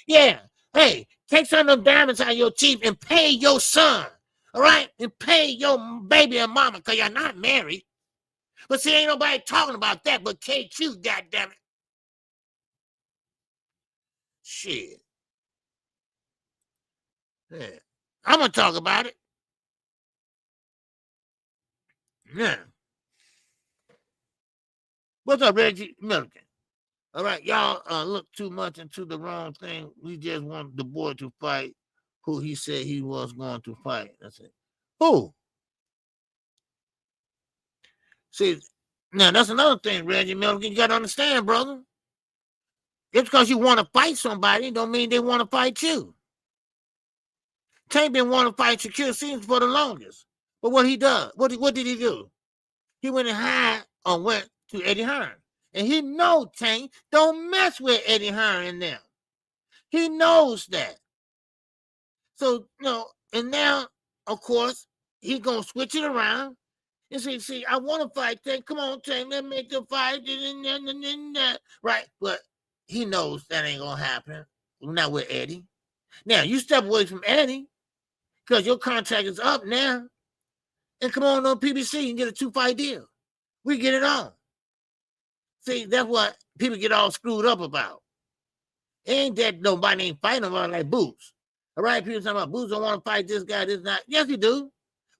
Yeah. Hey, take some of them diamonds out of your teeth and pay your son. All right? And pay your baby and mama because you're not married. But see, ain't nobody talking about that but KQ, goddammit. Shit. Yeah. I'm going to talk about it. Yeah. What's up, Reggie Milliken? All right, y'all look too much into the wrong thing. We just want the boy to fight who he said he was going to fight. That's it. Who? See, now that's another thing, Reggie Milliken. You got to understand, brother. Just because you want to fight somebody don't mean they want to fight you. Tank been wanting to fight Shakur Stevens for the longest. But what he does, what did he do? He went and hired or went to Eddie Hearn. And he knows Tank don't mess with Eddie Hearn in them. He knows that. So, and now, of course, he going to switch it around and say, see, I want to fight Tank. Come on, Tank, let's make the fight. Right? But he knows that ain't going to happen. Not with Eddie. Now, you step away from Eddie because your contract is up now. And come on PBC and get a 2-fight deal. We get it on. See, that's what people get all screwed up about. Ain't that nobody ain't fighting about like Boots. All right, people talking about Boots don't want to fight this guy, this not. Yes, he do.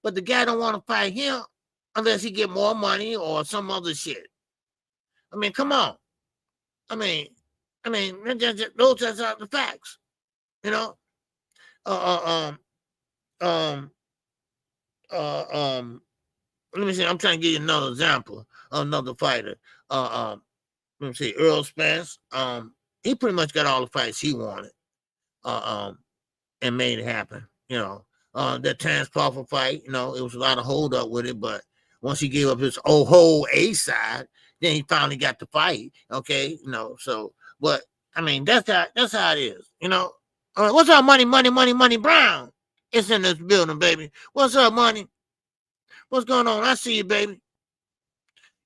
But the guy don't want to fight him unless he get more money or some other shit. I mean, come on. I mean, those are the facts. Let me see. I'm trying to give you another example of another fighter. Let me see. Earl Spence. He pretty much got all the fights he wanted. And made it happen. That Terrence Crawford fight. It was a lot of hold up with it, but once he gave up his whole A side, then he finally got the fight. Okay, So, but I mean, that's how it is. What's up, Money Brown? It's in this building, baby. What's up, Money? What's going on? I see you, baby.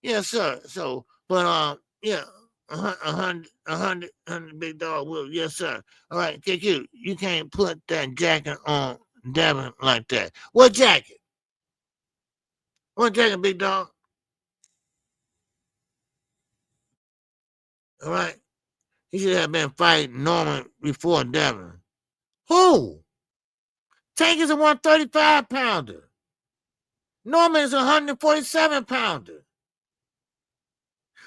Yes, sir. So, but yeah, 100, big dog will. Yes, sir. All right, KQ, you can't put that jacket on Devin like that. What jacket? What jacket, big dog? All right. He should have been fighting Norman before Devin. Who? Tank is a 135-pounder. Norman is a 147-pounder.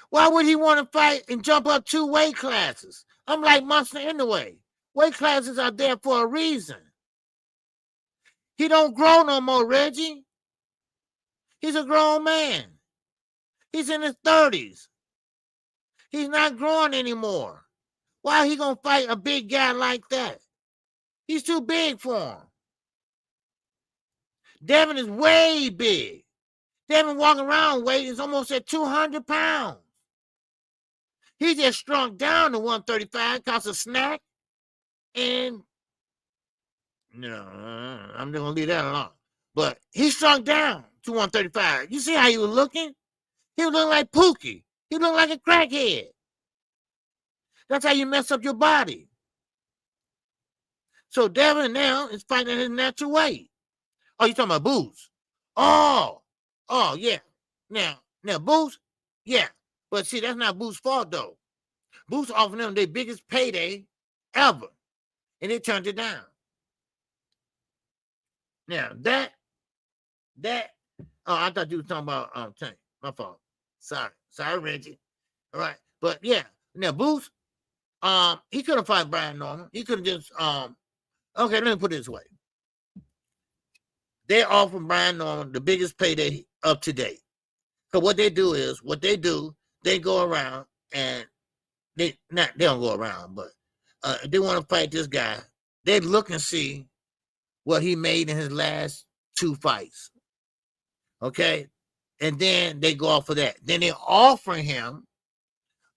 Why would he want to fight and jump up 2 weight classes? I'm like Monster anyway. Weight classes are there for a reason. He don't grow no more, Reggie. He's a grown man. He's in his 30s. He's not growing anymore. Why he gonna fight a big guy like that? He's too big for him. Devin is way big. Devin walking around weight is almost at 200 pounds. He just shrunk down to 135 because of snack. And no, I'm just gonna leave that alone. But he shrunk down to 135. You see how he was looking? He was looking like Pookie. He looked like a crackhead. That's how you mess up your body. So Devin now is fighting his natural weight. Oh, you talking about Boots? Oh, yeah. Now Boots, yeah. But see, that's not Boots' fault though. Boots offered them their biggest payday ever, and they turned it down. Now that. Oh, I thought you were talking about Tank. My fault. Sorry, Reggie. All right, but yeah. Now Boots, he could have fought Brian Norman. He could have just okay, let me put it this way. They offer Brian Norman the biggest payday up to date. So what they do, they go around and they don't go around, but they want to fight this guy. They look and see what he made in his last 2 fights. Okay? And then they go off of that. Then they offer him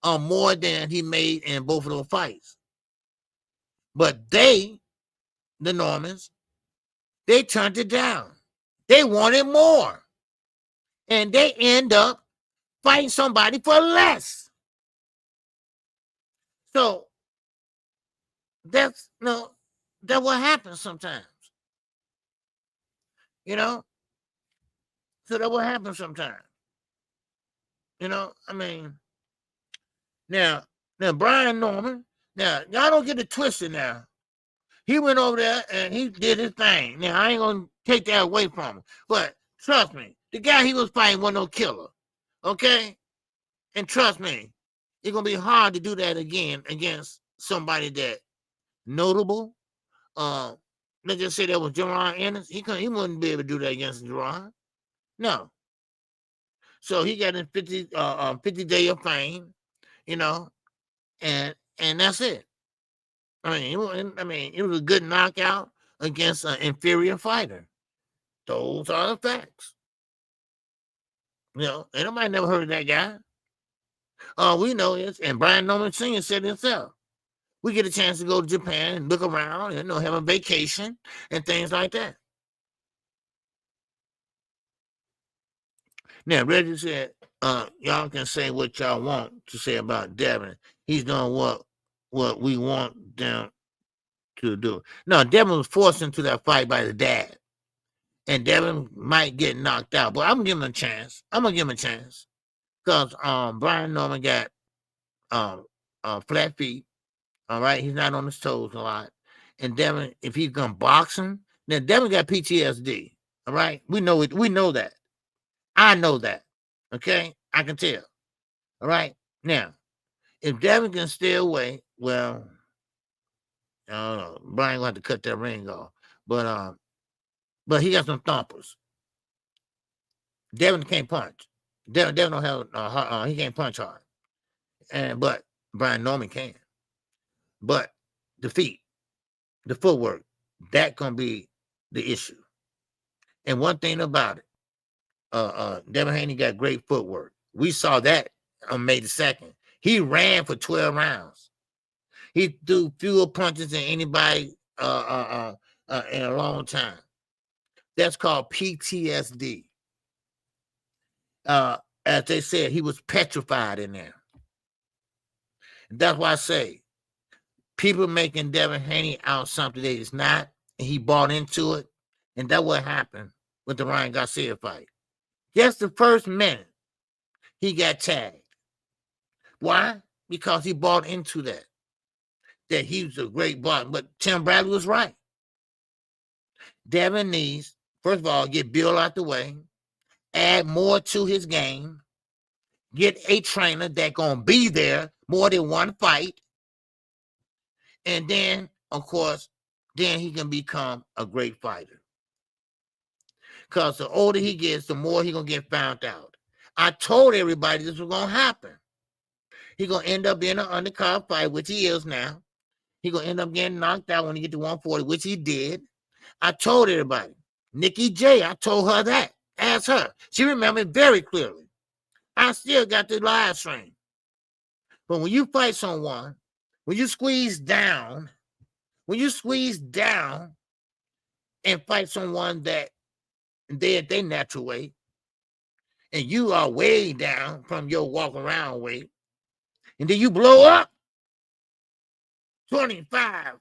more than he made in both of those fights. But the Normans, they turned it down. They wanted more. And they end up fighting somebody for less. So that's what happens sometimes. You know? So that what happens sometimes. You know, I mean, now Brian Norman, now y'all don't get it twisted now. He went over there and he did his thing. Now I ain't gonna take that away from him. But trust me, the guy he was fighting wasn't no killer. Okay? And trust me, it's gonna be hard to do that again against somebody that notable. Let's just say that was Jerron Ennis. He wouldn't be able to do that against Jerron. No. So he got in 50 day of fame, you know, and that's it. I mean, it was a good knockout against an inferior fighter. Those are the facts. You know, and nobody never heard of that guy. All we know is, and Brian Norman Sr. said himself, we get a chance to go to Japan and look around and have a vacation and things like that. Now, Reggie said, y'all can say what y'all want to say about Devin. He's doing what we want them to do. No, Devin was forced into that fight by the dad. And Devin might get knocked out, but I'm gonna give him a chance. Because Brian Norman got flat feet. All right, he's not on his toes a lot. And Devin, if he's gonna box him, then Devin got PTSD. All right, we know it. We know that. I know that. Okay, I can tell. All right, now if Devin can stay away, well, I don't know. Brian gonna have to cut that ring off, but he got some thumpers. Devin can't punch. Devin don't have he can't punch hard, but Brian Norman can. But the feet, the footwork, that gonna be the issue. And one thing about it, Devin Haney got great footwork. We saw that on May the 2nd. He ran for 12 rounds. He threw fewer punches than anybody in a long time. That's called PTSD. As they said, he was petrified in there. That's why I say people making Devin Haney out something that he's not, and he bought into it, and that's what happened with the Ryan Garcia fight. Just the first minute, he got tagged. Why? Because he bought into that he was a great boxer. But Tim Bradley was right. Devin needs, first of all, get Bill out the way, add more to his game, get a trainer that's going to be there more than one fight, and then, of course, then he can become a great fighter. Because the older he gets, the more he's going to get found out. I told everybody this was gonna happen. He gonna end up in an undercard fight, which he is now. He gonna end up getting knocked out when he get to 140, which he did. I told everybody. Nikki J, I told her that. Ask her. She remembered very clearly. I still got the live stream. But when you fight someone, when you squeeze down and fight someone that they're their natural weight, and you are way down from your walk around weight, and then you blow up 25,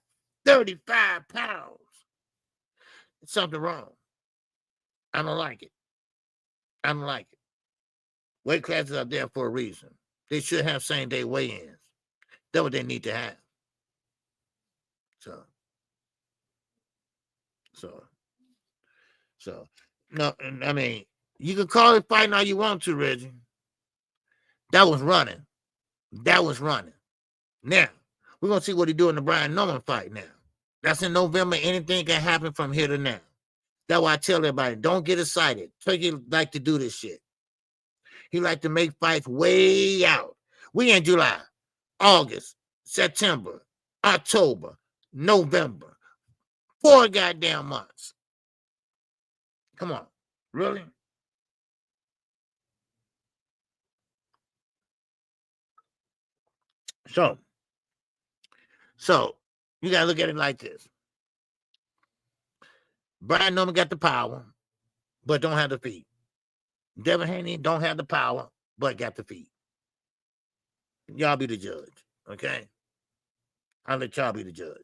35 pounds, there's something wrong. I don't like it. I don't like it. Weight classes are there for a reason. They should have same-day weigh-ins. That's what they need to have. So, no, I mean, you can call it fighting all you want to, Reggie. That was running. Now, we're going to see what he do in the Brian Norman fight now. That's in November. Anything can happen from here to now. That's why I tell everybody, don't get excited. Turkey like to do this shit. He like to make fights way out. We in July, August, September, October, November. 4 goddamn months. Come on. Really? So you gotta look at it like this. Brian Norman got the power, but don't have the feet. Devin Haney don't have the power, but got the feet. Y'all be the judge, okay? I'll let y'all be the judge.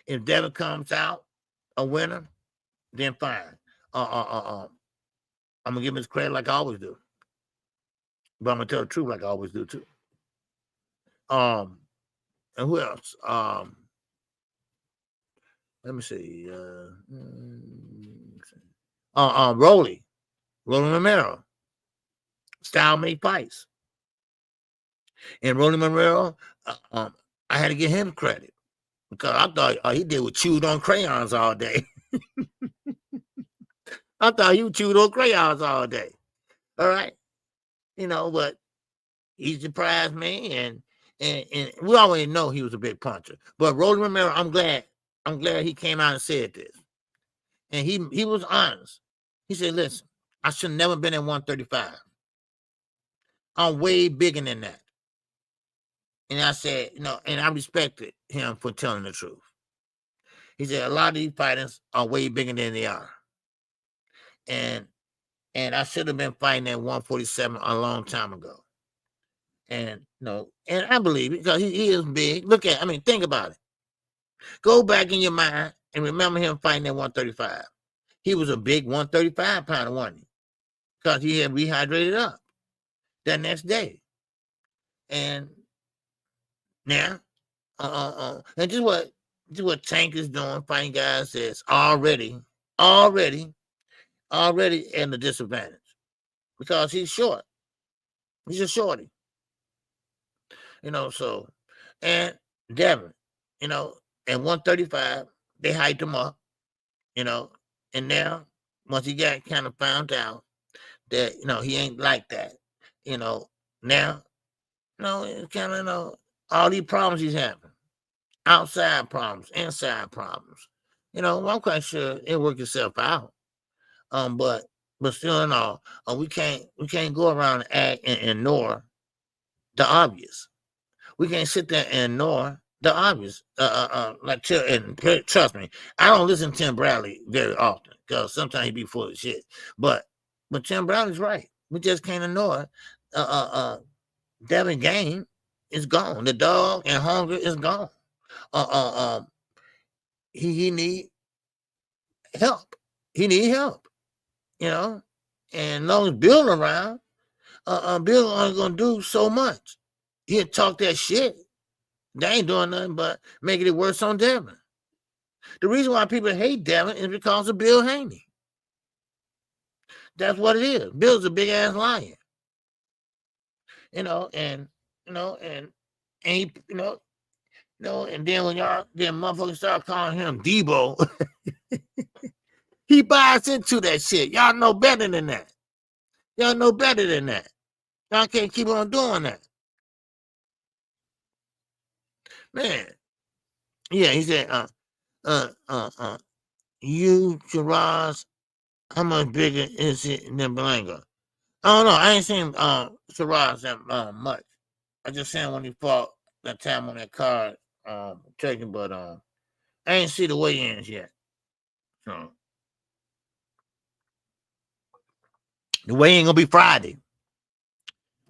If Devin comes out a winner, then fine. I'm gonna give him his credit like I always do. But I'm gonna tell the truth like I always do too. And who else? Let me see. Rolly Romero. Style made fights. And Rolly Romero, I had to give him credit because I thought all he did was chewed on crayons all day. I thought he chewed on crayons all day. All right. But he surprised me, and we already know he was a big puncher. But Rolly Romero, I'm glad he came out and said this. And he was honest. He said, listen, I should have never been at 135. I'm way bigger than that. And I said, and I respected him for telling the truth. He said, a lot of these fighters are way bigger than they are. And I should have been fighting at 147 a long time ago. And and I believe it because he is big. Think about it. Go back in your mind and remember him fighting at 135. He was a big 135 pounder, wasn't he? Because he had rehydrated up that next day. And now, and just what Tank is doing, fighting guys that's already at a disadvantage because he's short. He's a shorty. And Devin, at 135, they hyped him up, and now once he got kind of found out that, he ain't like that, now, it's kind of, all these problems he's having, outside problems, inside problems, I'm quite sure it'll work itself out. But still in all, we can't go around and act and ignore the obvious. We can't sit there and ignore the obvious. And trust me, I don't listen to Tim Bradley very often because sometimes he be full of shit. But Tim Bradley's right. We just can't ignore it. Devin Game is gone. The dog and hunger is gone. He need help. He need help. And as long as Bill around, Bill only gonna do so much. He'll talk that shit. They ain't doing nothing but making it worse on Devin. The reason why people hate Devin is because of Bill Haney. That's what it is. Bill's a big ass lion. And he, and then when motherfuckers start calling him Debo, he buys into that shit. Y'all know better than that. Y'all know better than that. Y'all can't keep on doing that. Man. Yeah, he said, you, Shiraz, how much bigger is it than Belanga? I don't know. I ain't seen Shiraz that much. I just seen when he fought that time on that card, Turkey, but I ain't see the weigh-ins yet. So the weigh-in gonna be Friday.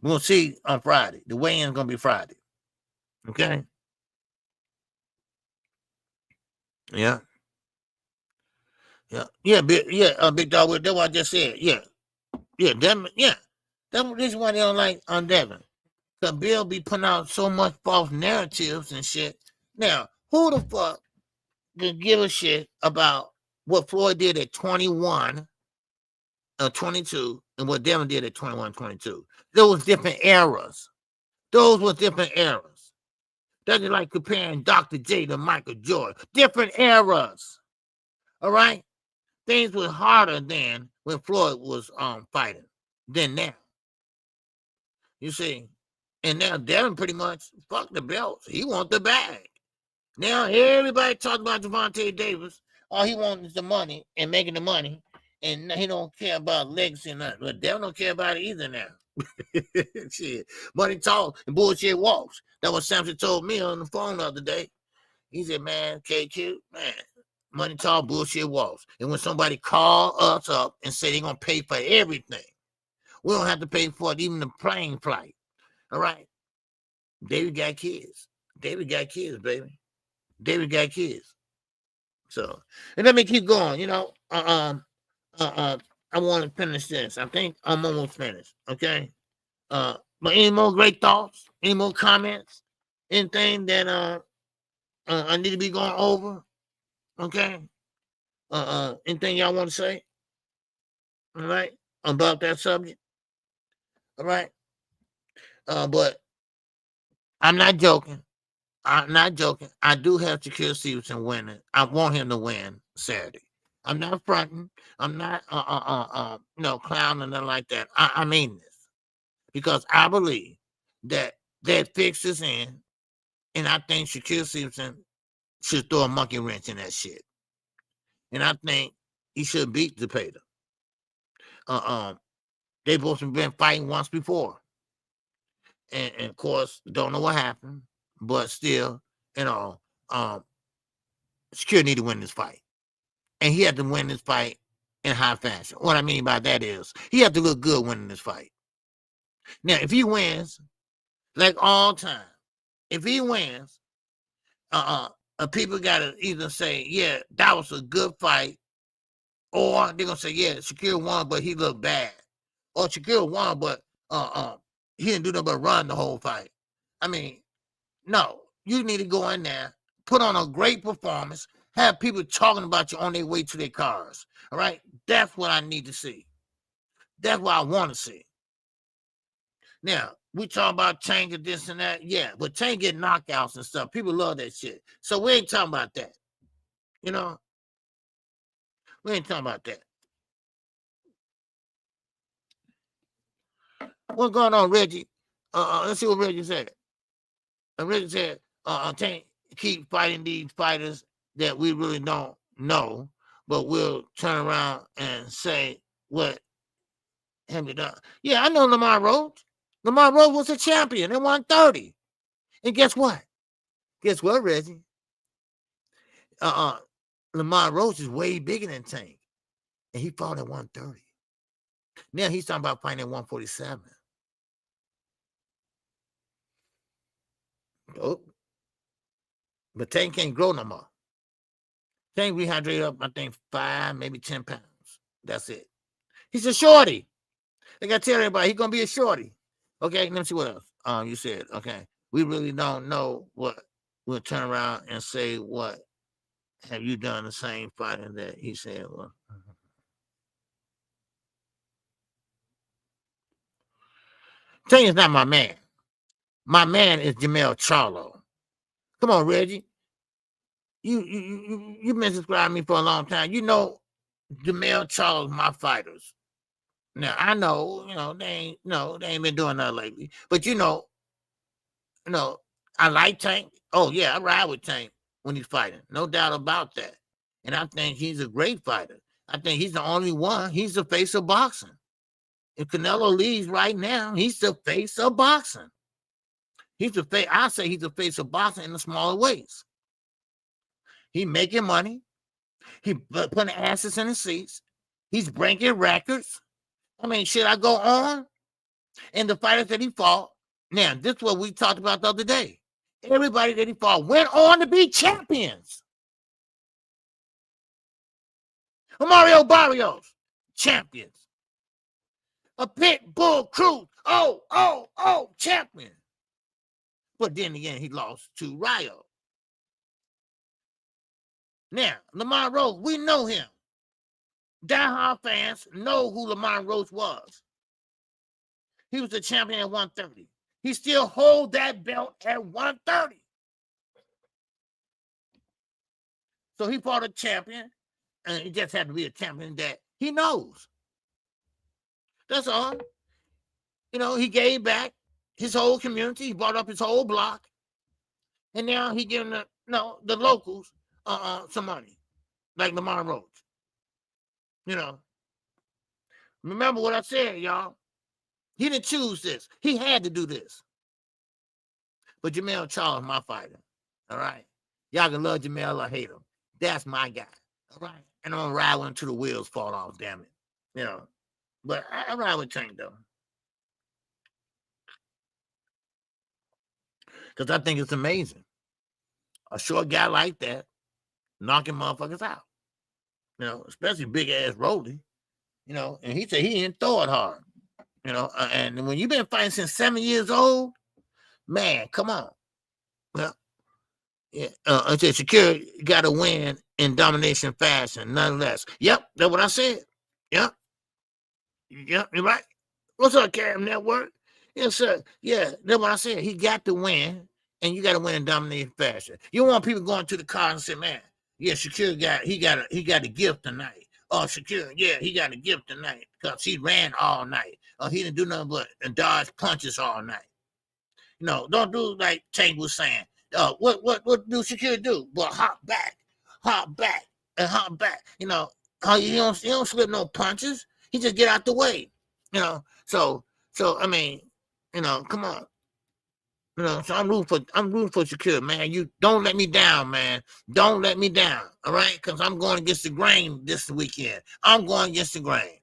We're gonna see on Friday. The weigh-in gonna be Friday. Okay. Yeah. Big dog. That's what I just said. Yeah. This is why they don't like Devin. Cause Bill be putting out so much false narratives and shit. Now, who the fuck can give a shit about what Floyd did at 21 or 22 and what Devin did at 21, 22? Those different eras. Those were different eras. That's like comparing Dr. J to Michael Jordan. Different eras. All right? Things were harder then when Floyd was fighting than now. You see? And now Devin pretty much fuck the belts. He want the bag. Now everybody talking about Gervonta Davis. All he wants is the money and making the money. And he don't care about legacy and nothing. But Devin don't care about it either now. Shit. Money talk and bullshit walks. That's what Samson told me on the phone the other day. He said, man, KQ, man, money talk, bullshit walks. And when somebody call us up and say they're going to pay for everything, we don't have to pay for it, even the plane flight. All right? David got kids. David got kids, baby. David got kids. So, and let me keep going. You know, I want to finish this. I think I'm almost finished. Okay. But any more great thoughts? Any more comments? Anything that I need to be going over? Okay. Anything y'all want to say? All right, about that subject. All right. But I'm not joking. I'm not joking. I do have Shakur Stevenson winning. I want him to win Saturday. I'm not fronting. I'm not clowning or nothing like that. I mean this because I believe that fix is in, and I think Shakur Stevenson should throw a monkey wrench in that shit. And I think he should beat Zepeda. They both have been fighting once before. And of course, don't know what happened, but still, Shakur need to win this fight. And he had to win this fight in high fashion. What I mean by that is he had to look good winning this fight. Now, if he wins, like all time, if he wins, people gotta either say, yeah, that was a good fight, or they're gonna say, yeah, Shakur won, but he looked bad. Or Shakur won, but he didn't do nothing but run the whole fight. I mean, no, you need to go in there, put on a great performance, have people talking about you on their way to their cars. All right? That's what I need to see. That's what I want to see. Now, we talk about changing this and that. Yeah, but Tank get knockouts and stuff. People love that shit. So we ain't talking about that. You know? We ain't talking about that. What's going on, Reggie? Let's see what Reggie said. Reggie said, Tank keep fighting these fighters that we really don't know, but we'll turn around and say what have you done. Yeah, I know Lamar Rhodes. Lamar Rhodes was a champion at 130. And guess what? Guess what, Reggie? Lamar Rhodes is way bigger than Tank. And he fought at 130. Now he's talking about fighting at 147. Oh. But Tank can't grow no more. Tank rehydrated up, I think, 5, maybe 10 pounds. That's it. He's a shorty. Like I tell everybody, he's going to be a shorty. Okay, let me see what else. You said, okay, we really don't know what. We'll turn around and say, what have you done the same fighting that he said? Well, Tank is not my man. My man is Jamel Charlo. Come on, Reggie. You've been subscribing me for a long time. You know Jamel Charlo, my fighters. Now I know, they ain't been doing that lately. But I like Tank. Oh yeah, I ride with Tank when he's fighting. No doubt about that. And I think he's a great fighter. I think he's the only one. He's the face of boxing. If Canelo leaves right now, he's the face of boxing. He's the face. I say he's the face of boxing in the smaller weights. He making money. He putting asses in the seats. He's breaking records. I mean, should I go on? And the fighters that he fought. Now, this is what we talked about the other day. Everybody that he fought went on to be champions. Mario Barrios, champions. A Pit Bull Cruz, champion. But then again, he lost to Rio. Now, Lamont Rose, we know him. Die-hard fans know who Lamont Rose was. He was the champion at 130. He still holds that belt at 130. So he fought a champion, and he just had to be a champion that he knows. That's all. He gave back his whole community. He brought up his whole block. And now he giving the locals some money, like Lamont Rose. Remember what I said, y'all. He didn't choose this. He had to do this. But Jamel Charles, my fighter. All right. Y'all can love Jamel or hate him. That's my guy. All right. And I'm going to ride with him until the wheels fall off, damn it. But I ride with Tank, though. Because I think it's amazing. A short guy like that knocking motherfuckers out. Especially big-ass Rolly. And he said he didn't throw it hard. And when you've been fighting since 7 years old, man, come on. Well, yeah. I said Shakur got to win in domination fashion, none less. Yep, that's what I said. Yep, you're right. What's up, Cam Network? Yes, sir. Yeah, that's what I said. He got to win, and you got to win in domination fashion. You want people going to the car and say, man, yeah, Shakur got a gift tonight. Oh, Shakur, yeah, he got a gift tonight because he ran all night. He didn't do nothing but dodge punches all night. Don't do like Tank was saying. What do Shakur do? But hop back, and hop back. You don't slip no punches. He just get out the way. So I mean, come on. So I'm rooting for Shakur, man. You don't let me down, man. Don't let me down. All right, because I'm going against the grain this weekend. I'm going against the grain.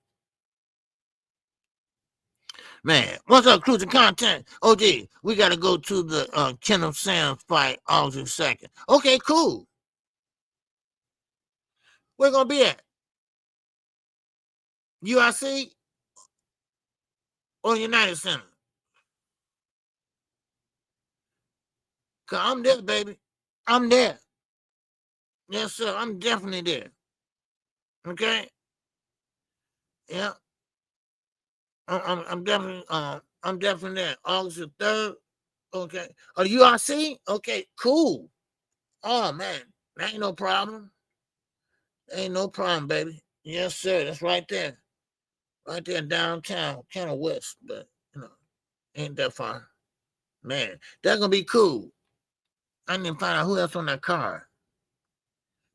Man, what's up, cruising content? OG, we got to go to the Ken of Sam's fight August 2nd. Okay, cool. Where going to be at? UIC or United Center? Because I'm there, baby. I'm there. Yes, sir. I'm definitely there. Okay? Yeah. I'm definitely there. August the 3rd. Okay. Oh, UIC? Okay, cool. Oh man, that ain't no problem. Ain't no problem, baby. Yes, sir. That's right there. Right there downtown, kind of west, but ain't that far. Man, that's gonna be cool. I need to find out who else on that card.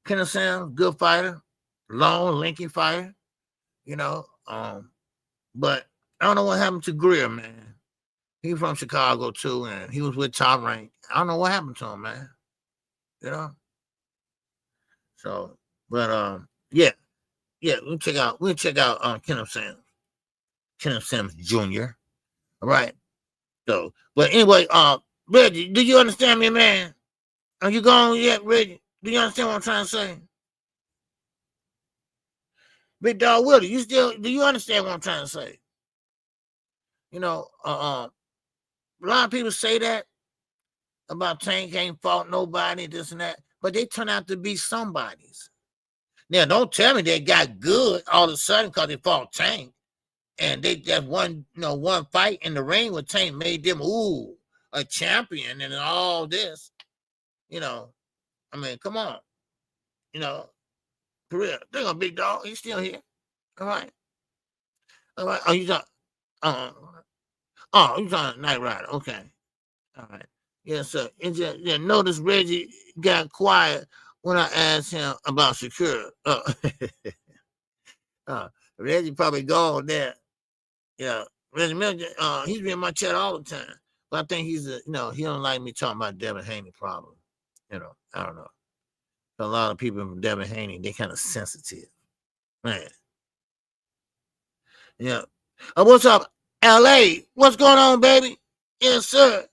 Kenneth Sam, good fighter, long, lanky fighter, but I don't know what happened to Greer, man. He's from Chicago too, and he was with Top Rank. I don't know what happened to him, man. So, but yeah, we'll check out Kenneth Sims Jr. All right. So, but anyway, Reggie, do you understand me, man? Are you gone yet, Reggie? Do you understand what I'm trying to say? Big Dog Willie, do you understand what I'm trying to say? A lot of people say that about Tank ain't fought nobody, this and that, but they turn out to be somebodies. Now, don't tell me they got good all of a sudden because they fought Tank, and they just one fight in the ring with Tank made them a champion and all this. I mean, come on. For real. They're a Big Dog. He's still here. All right. All right. Oh, you talking? You talking Knight Rider? Okay. All right. Yes, sir. And just, notice Reggie got quiet when I asked him about Shakur. Reggie probably gone there. Yeah, Reggie Miller, he's been in my chat all the time. But I think he don't like me talking about Devin Haney problem. I don't know. A lot of people from Devin Haney, they kind of sensitive. Man. Yeah. What's up, LA? What's going on, baby? Yes, sir.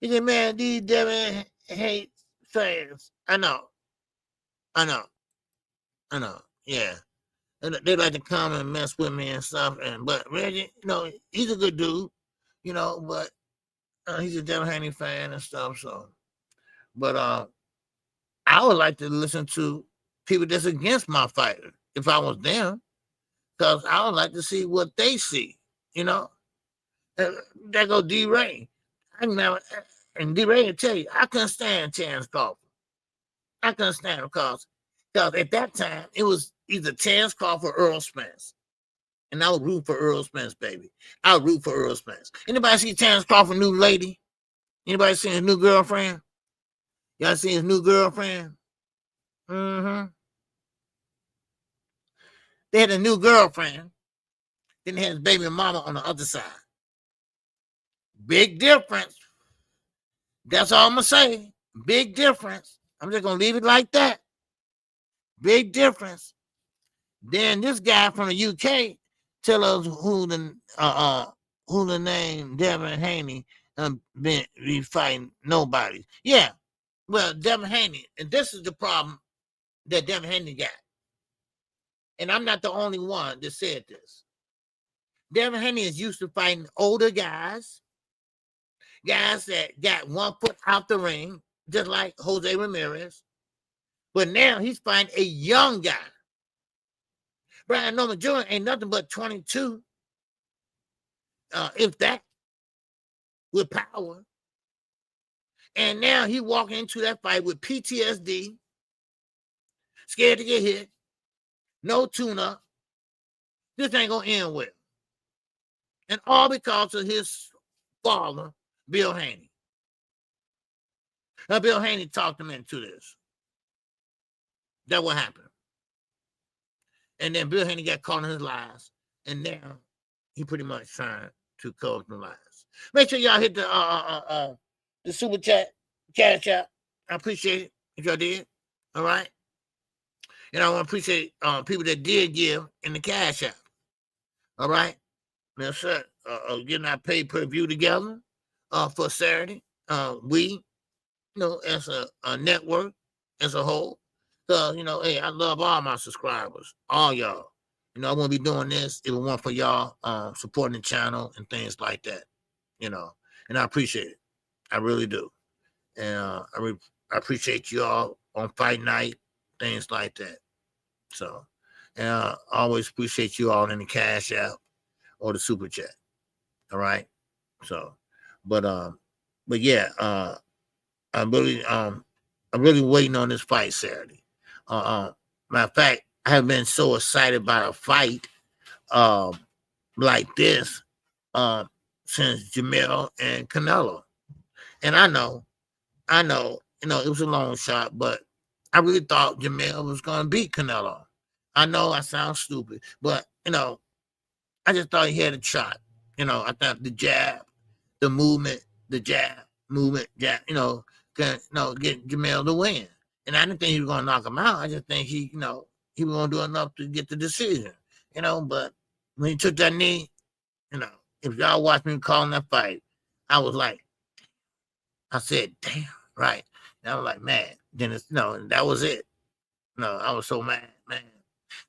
He said, man, these Devin hate fans. I know. Yeah. And they like to come and mess with me and stuff. But Reggie, he's a good dude, but he's a Devin Haney fan and stuff. So, but I would like to listen to people that's against my fighter if I was them, because I would like to see what they see. There go D-Ray. And D-Ray will tell you, I couldn't stand Terrence Crawford. I couldn't stand him because at that time, it was either Terrence Crawford or Earl Spence. And I would root for Earl Spence, baby. I would root for Earl Spence. Anybody see Terrence Crawford's new lady? Anybody seen his new girlfriend? Y'all seen his new girlfriend? Mm-hmm. They had a new girlfriend. Then they had his baby mama on the other side. Big difference. That's all I'm going to say. Big difference. I'm just going to leave it like that. Big difference. Then this guy from the UK tell us who the name Devin Haney be fighting nobody. Yeah. Well, Devin Haney, and this is the problem that Devin Haney got. And I'm not the only one that said this. Devin Haney is used to fighting older guys that got 1 foot out the ring, just like Jose Ramirez. But now he's fighting a young guy. Brian Norman Jr. ain't nothing but 22, if that, with power. And now he walking into that fight with PTSD, scared to get hit, no tune-up. This ain't going to end well. And all because of his father, Bill Haney. Now, Bill Haney talked him into this. That's what happened. And then Bill Haney got caught in his lies. And now he pretty much trying to cover the lies. Make sure y'all hit the super chat, cash out. I appreciate it if y'all did. All right. And I want to appreciate people that did give in the cash app. All right. Yes, sir. Getting our pay per view together for Saturday. We, as a network as a whole. So, hey, I love all my subscribers, all y'all. I wouldn't be doing this if it weren't for y'all supporting the channel and things like that. And I appreciate it. I really do. And I appreciate you all on fight night, things like that. So, and I always appreciate you all in the cash app or the super chat. All right. So, but yeah, I'm really waiting on this fight Saturday. Matter of fact, I have been so excited about a fight like this since Jamel and Canelo. And I know, it was a long shot, but I really thought Jamel was going to beat Canelo. I know I sound stupid, but, I just thought he had a shot. I thought the jab, the movement, the jab, get Jamel to win. And I didn't think he was going to knock him out. I just think he was going to do enough to get the decision, But when he took that knee, if y'all watch me calling that fight, I was like, I said, damn, right. And I was like, man, then that was it. I was so mad, man.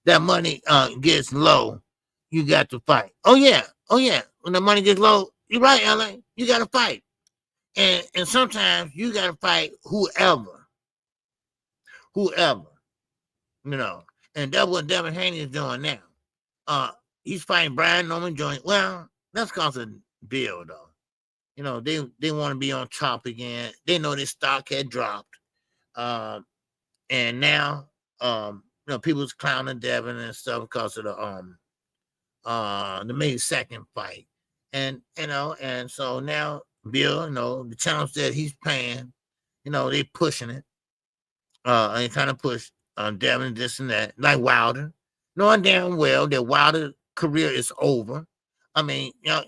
That money gets low, you got to fight. Oh, yeah. When the money gets low, you're right, LA. You got to fight. And sometimes you got to fight whoever. And that's what Devin Haney is doing now. He's fighting Brian Norman Jr. Well, that's because of Bill, though. They want to be on top again. They know their stock had dropped. And now, people's clowning Devin and stuff because of the May 2nd fight. And and so now Bill, the channels that he's paying, they pushing it. They trying to push Devin this and that, like Wilder, knowing damn well that Wilder's career is over. I mean, y'all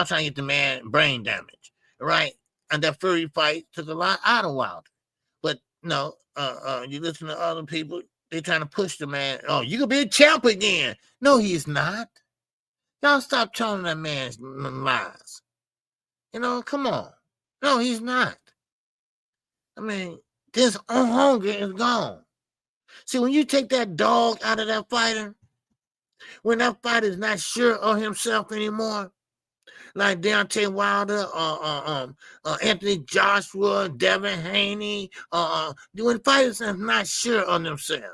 trying to get the man brain damage, right? And that Fury fight took a lot out of Wilder. But no, you listen to other people, they trying to push the man. Oh, you could be a champ again. No, he's not. Y'all stop telling that man lies. Come on. No, he's not. I mean, this hunger is gone. See, when you take that dog out of that fighter, when that fighter is not sure of himself anymore, like Deontay Wilder, Anthony Joshua, Devin Haney, when fighters are not sure of themselves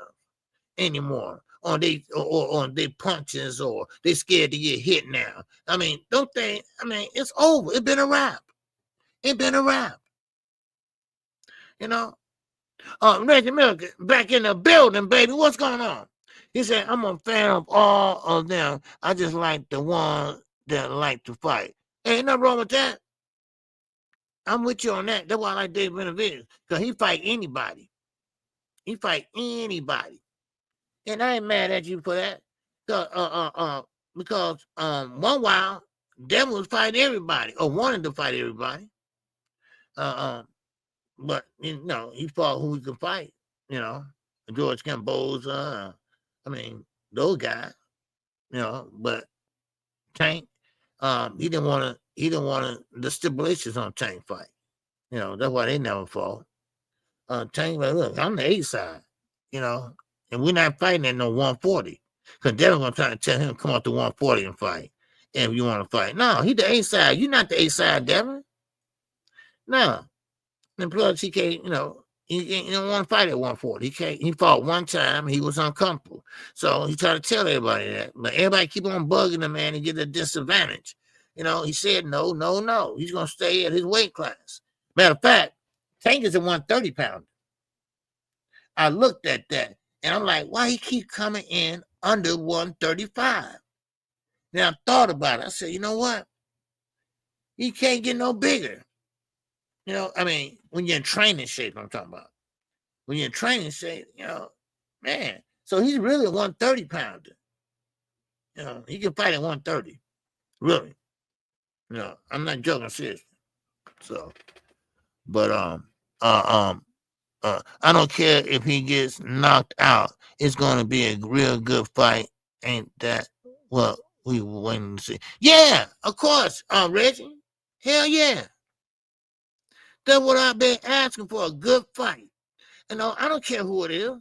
anymore, on they punches, or they scared to get hit now. I mean, don't they? I mean, it's over. It's been a wrap. It's been a wrap. Reggie Miller back in the building, baby. What's going on? He said, I'm a fan of all of them. I just like the ones that like to fight. Ain't nothing wrong with that. I'm with you on that. That's why I like Dave Benavidez, because he fight anybody. He fight anybody. And I ain't mad at you for that. Because one while, Devin was fighting everybody, or wanted to fight everybody. But he fought who he could fight. George Camboza. I mean, those guys. But Tank, he didn't want the stipulations on Tank fight. That's why they never fought. Tank, like, look, I'm the A side. And we're not fighting at no 140. Because Devin gonna try to tell him come out to 140 and fight. And if you want to fight. No, he the A side. You're not the A side, Devin. No. And plus, he can't, he don't want to fight at 140. He can't. He fought one time. He was uncomfortable. So he tried to tell everybody that. But everybody keep on bugging the man and get a disadvantage. He said, no. He's going to stay at his weight class. Matter of fact, Tank is a 130 pounder. I looked at that, and I'm like, why he keep coming in under 135? Now, I thought about it. I said, you know what? He can't get no bigger. I mean, when you're in training shape, I'm talking about. When you're in training shape, man. So he's really a 130 pounder. He can fight at 130. Really. I'm not joking, seriously. So, but I don't care if he gets knocked out. It's going to be a real good fight. Ain't that what we were waiting to see? Yeah, of course, Reggie. Hell yeah. That's what I've been asking for, a good fight. I don't care who it is.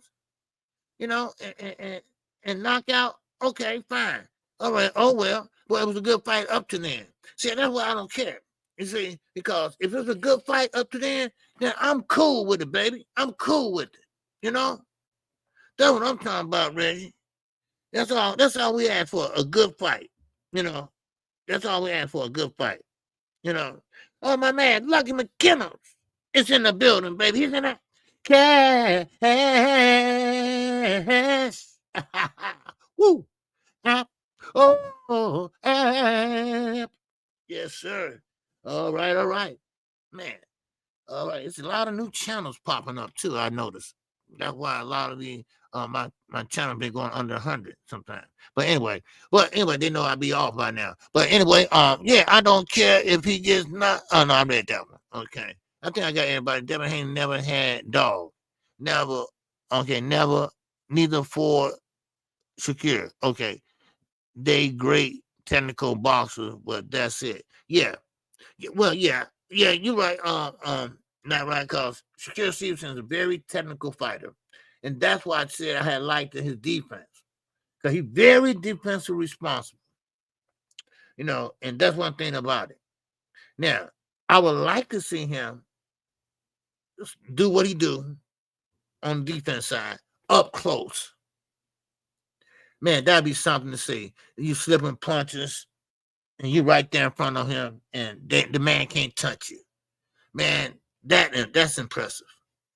And knockout, okay, fine. All right, oh well. Well, it was a good fight up to then. See, that's why I don't care. You see, because if it's a good fight up to then I'm cool with it, baby. I'm cool with it. That's what I'm talking about, Reggie. That's all we ask for, a good fight. That's all we ask for, a good fight. Oh, my man, Lucky McKinnon is in the building, baby. He's in that cash. Woo. Oh, yes, sir. All right. Man. All right. It's a lot of new channels popping up, too, I noticed. That's why a lot of the my channel been going under 100 sometimes. But anyway, they know I'll be off by now. But anyway, yeah, I don't care if he gets not. Oh no, I read that one. Okay, I think I got everybody. Devin Haney never had dog. Never. Okay, never. Neither for Shakur. Okay, they great technical boxers, but that's it. Yeah. Well, yeah, you're right. Not right, because Shakur Stevenson is a very technical fighter. And that's why I said I had liked his defense. Because he's very defensive responsible. And that's one thing about it. Now, I would like to see him do what he do on the defense side, up close. Man, that'd be something to see. You slipping punches, and you right there in front of him, and the man can't touch you. Man, that's impressive.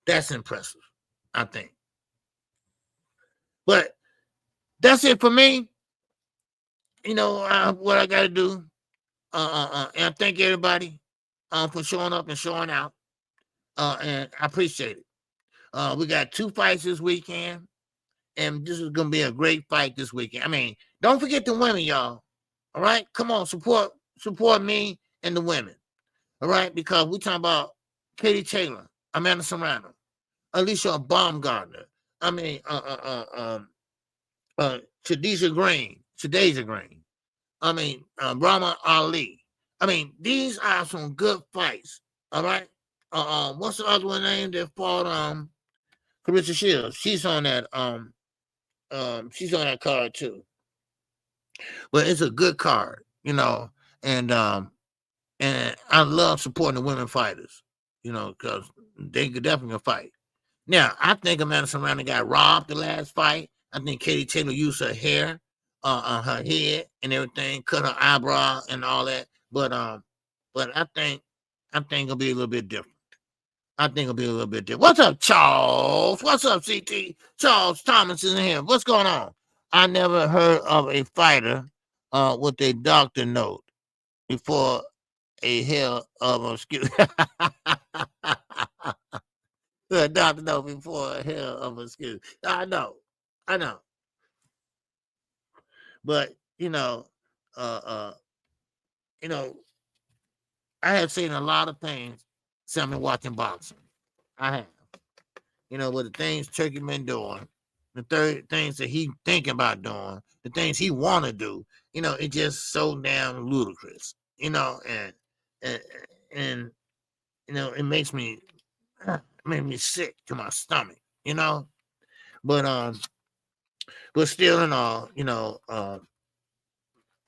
That's impressive, I think. But that's it for me. what I got to do. And thank everybody for showing up and showing out. And I appreciate it. We got 2 fights this weekend, and this is gonna be a great fight this weekend. I mean, don't forget the women, y'all. All right, come on, support me and the women. All right, because we talking about Katie Taylor, Amanda Serrano, Alicia Baumgartner. I mean, Shadasia Green. I mean, Brahma Ali. I mean, these are some good fights. All right. What's the other one name that fought? Carissa Shields. She's on that. She's on that card too. But it's a good card, and I love supporting the women fighters, because they could definitely fight. Now, I think Amanda Serrano got robbed the last fight. I think Katie Taylor used her hair on her head and everything, cut her eyebrow and all that. But I think it'll be a little bit different. What's up, Charles? What's up, CT? Charles Thomas is in here. What's going on? I never heard of a fighter with a doctor note before a hell of a excuse. The doctor note before a hell of a excuse. I know. But I have seen a lot of things since I've been watching boxing. I have. With the things Turkey been doing, the things that he thinking about doing, the things he want to do, it's just so damn ludicrous, and it makes me sick to my stomach, but still in all,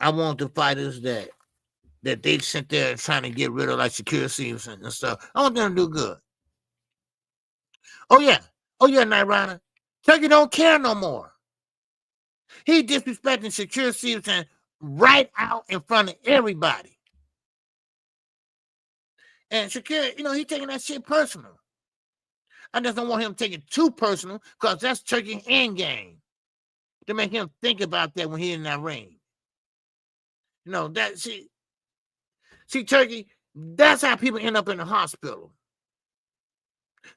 I want the fighters that they sit there trying to get rid of, like Shakur and stuff. I want them to do good. Oh yeah, Knight Rider. Turkey don't care no more. He disrespecting Shakur Stevenson right out in front of everybody. And Shakur, he taking that shit personal. I just don't want him taking it too personal, because that's Turkey end game. To make him think about that when he's in that ring. See, Turkey, that's how people end up in the hospital.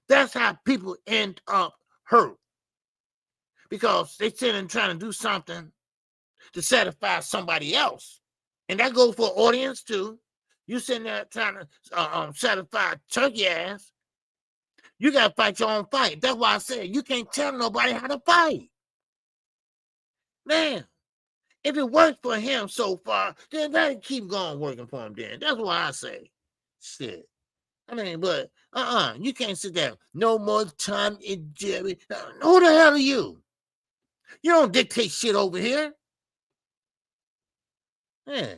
That's how people end up hurt. Because they sit and trying to do something to satisfy somebody else. And that goes for audience too. You sitting there trying to satisfy Turkey ass. You got to fight your own fight. That's why I said you can't tell nobody how to fight. Man, if it works for him so far, then let it keep going working for him then. That's what I say. Shit. But you can't sit there. No more time in Jerry. Who the hell are you? You don't dictate shit over here. Man.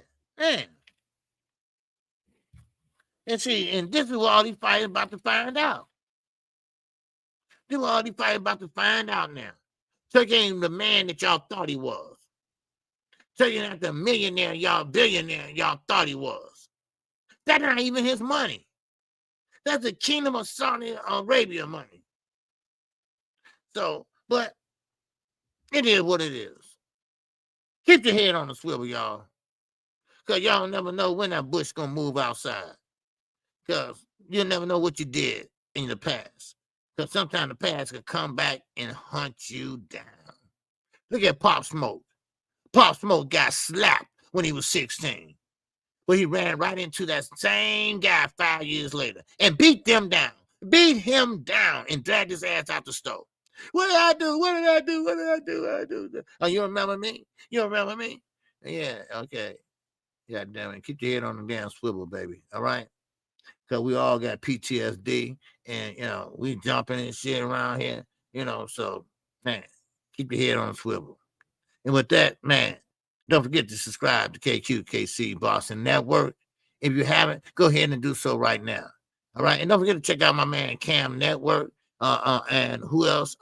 And see, and this is what all these fighters about to find out. This is what all these fighters about to find out now. Turkey ain't the man that y'all thought he was. Turkey ain't the millionaire, y'all billionaire, y'all thought he was. That's not even his money. That's the Kingdom of Saudi Arabia money. So, but it is what it is. Keep your head on the swivel, y'all. Because y'all never know when that bush going to move outside. Because you'll never know what you did in the past. Because sometimes the past can come back and hunt you down. Look at Pop Smoke. Pop Smoke got slapped when he was 16. But he ran right into that same guy 5 years later and beat him down and dragged his ass out the stove. What did I do? Oh, you remember me? Yeah, okay. God damn it. Keep your head on the damn swivel, baby. All right? Because we all got PTSD and, we jumping and shit around here, so, man, keep your head on the swivel. And with that, man, don't forget to subscribe to KQKC Boston Network. If you haven't, go ahead and do so right now. All right. And don't forget to check out my man Cam Network. And who else?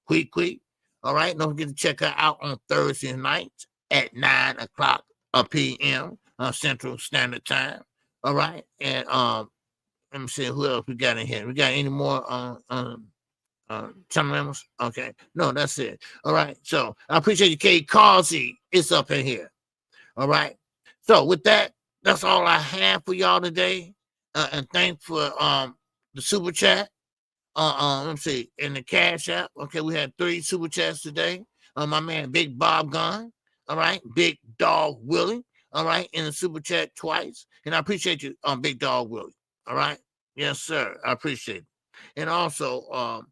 Quick. All right. Don't forget to check her out on Thursday nights at 9 o'clock p.m. Central Standard Time. All right. And let me see who else we got in here. We got any more Some members. Okay. No, that's it. All right. So I appreciate you, KQKC. It's up in here. All right. So with that, that's all I have for y'all today. And thanks for the super chat. Let me see, in the Cash App. Okay, we had 3 super chats today. My man Big Bob Gunn. All right, Big Dog Willie. All right, in the super chat twice. And I appreciate you, Big Dog Willie. All right. Yes, sir. I appreciate it. And also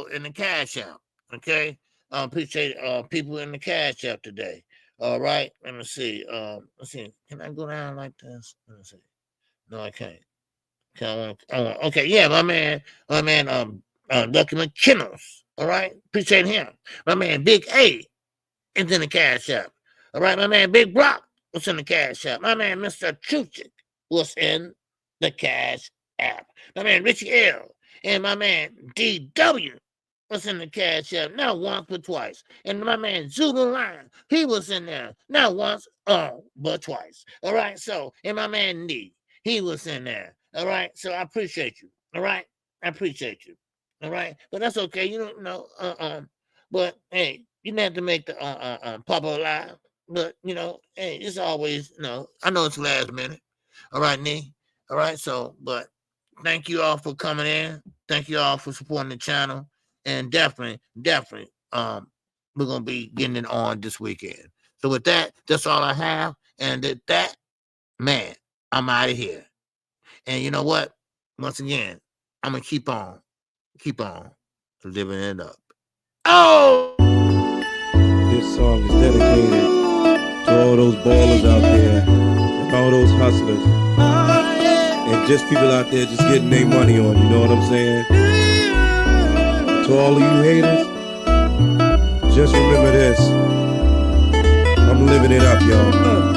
in the Cash App. Okay. Appreciate people in the Cash App today. All right. Let me see. Let's see. Can I go down like this? Let me see. No, I can't. Okay, yeah, my man, Lucky McKinnels. All right, appreciate him. My man, Big A, is in the Cash App. All right, my man, Big Brock was in the Cash App. My man, Mr. Chuchik was in the Cash App. My man, Richie L, and my man, DW was in the Cash App, not once but twice. And my man, Zulu Lion, he was in there, not once, but twice. All right, so, and my man, Nee, he was in there. All right, so I appreciate you. All right, I appreciate you. All right, but that's okay. You don't know. But hey, you didn't have to make the Papa live. But you know, hey, it's always I know it's last minute. All right, Nee. All right, so but thank you all for coming in. Thank you all for supporting the channel, and definitely, we're gonna be getting it on this weekend. So with that, that's all I have, and at that, man, I'm out of here. And you know what? Once again, I'm gonna keep on living it up. Oh! This song is dedicated to all those ballers out there and all those hustlers and just people out there just getting their money on, you know what I'm saying? To all of you haters, just remember this. I'm living it up, y'all.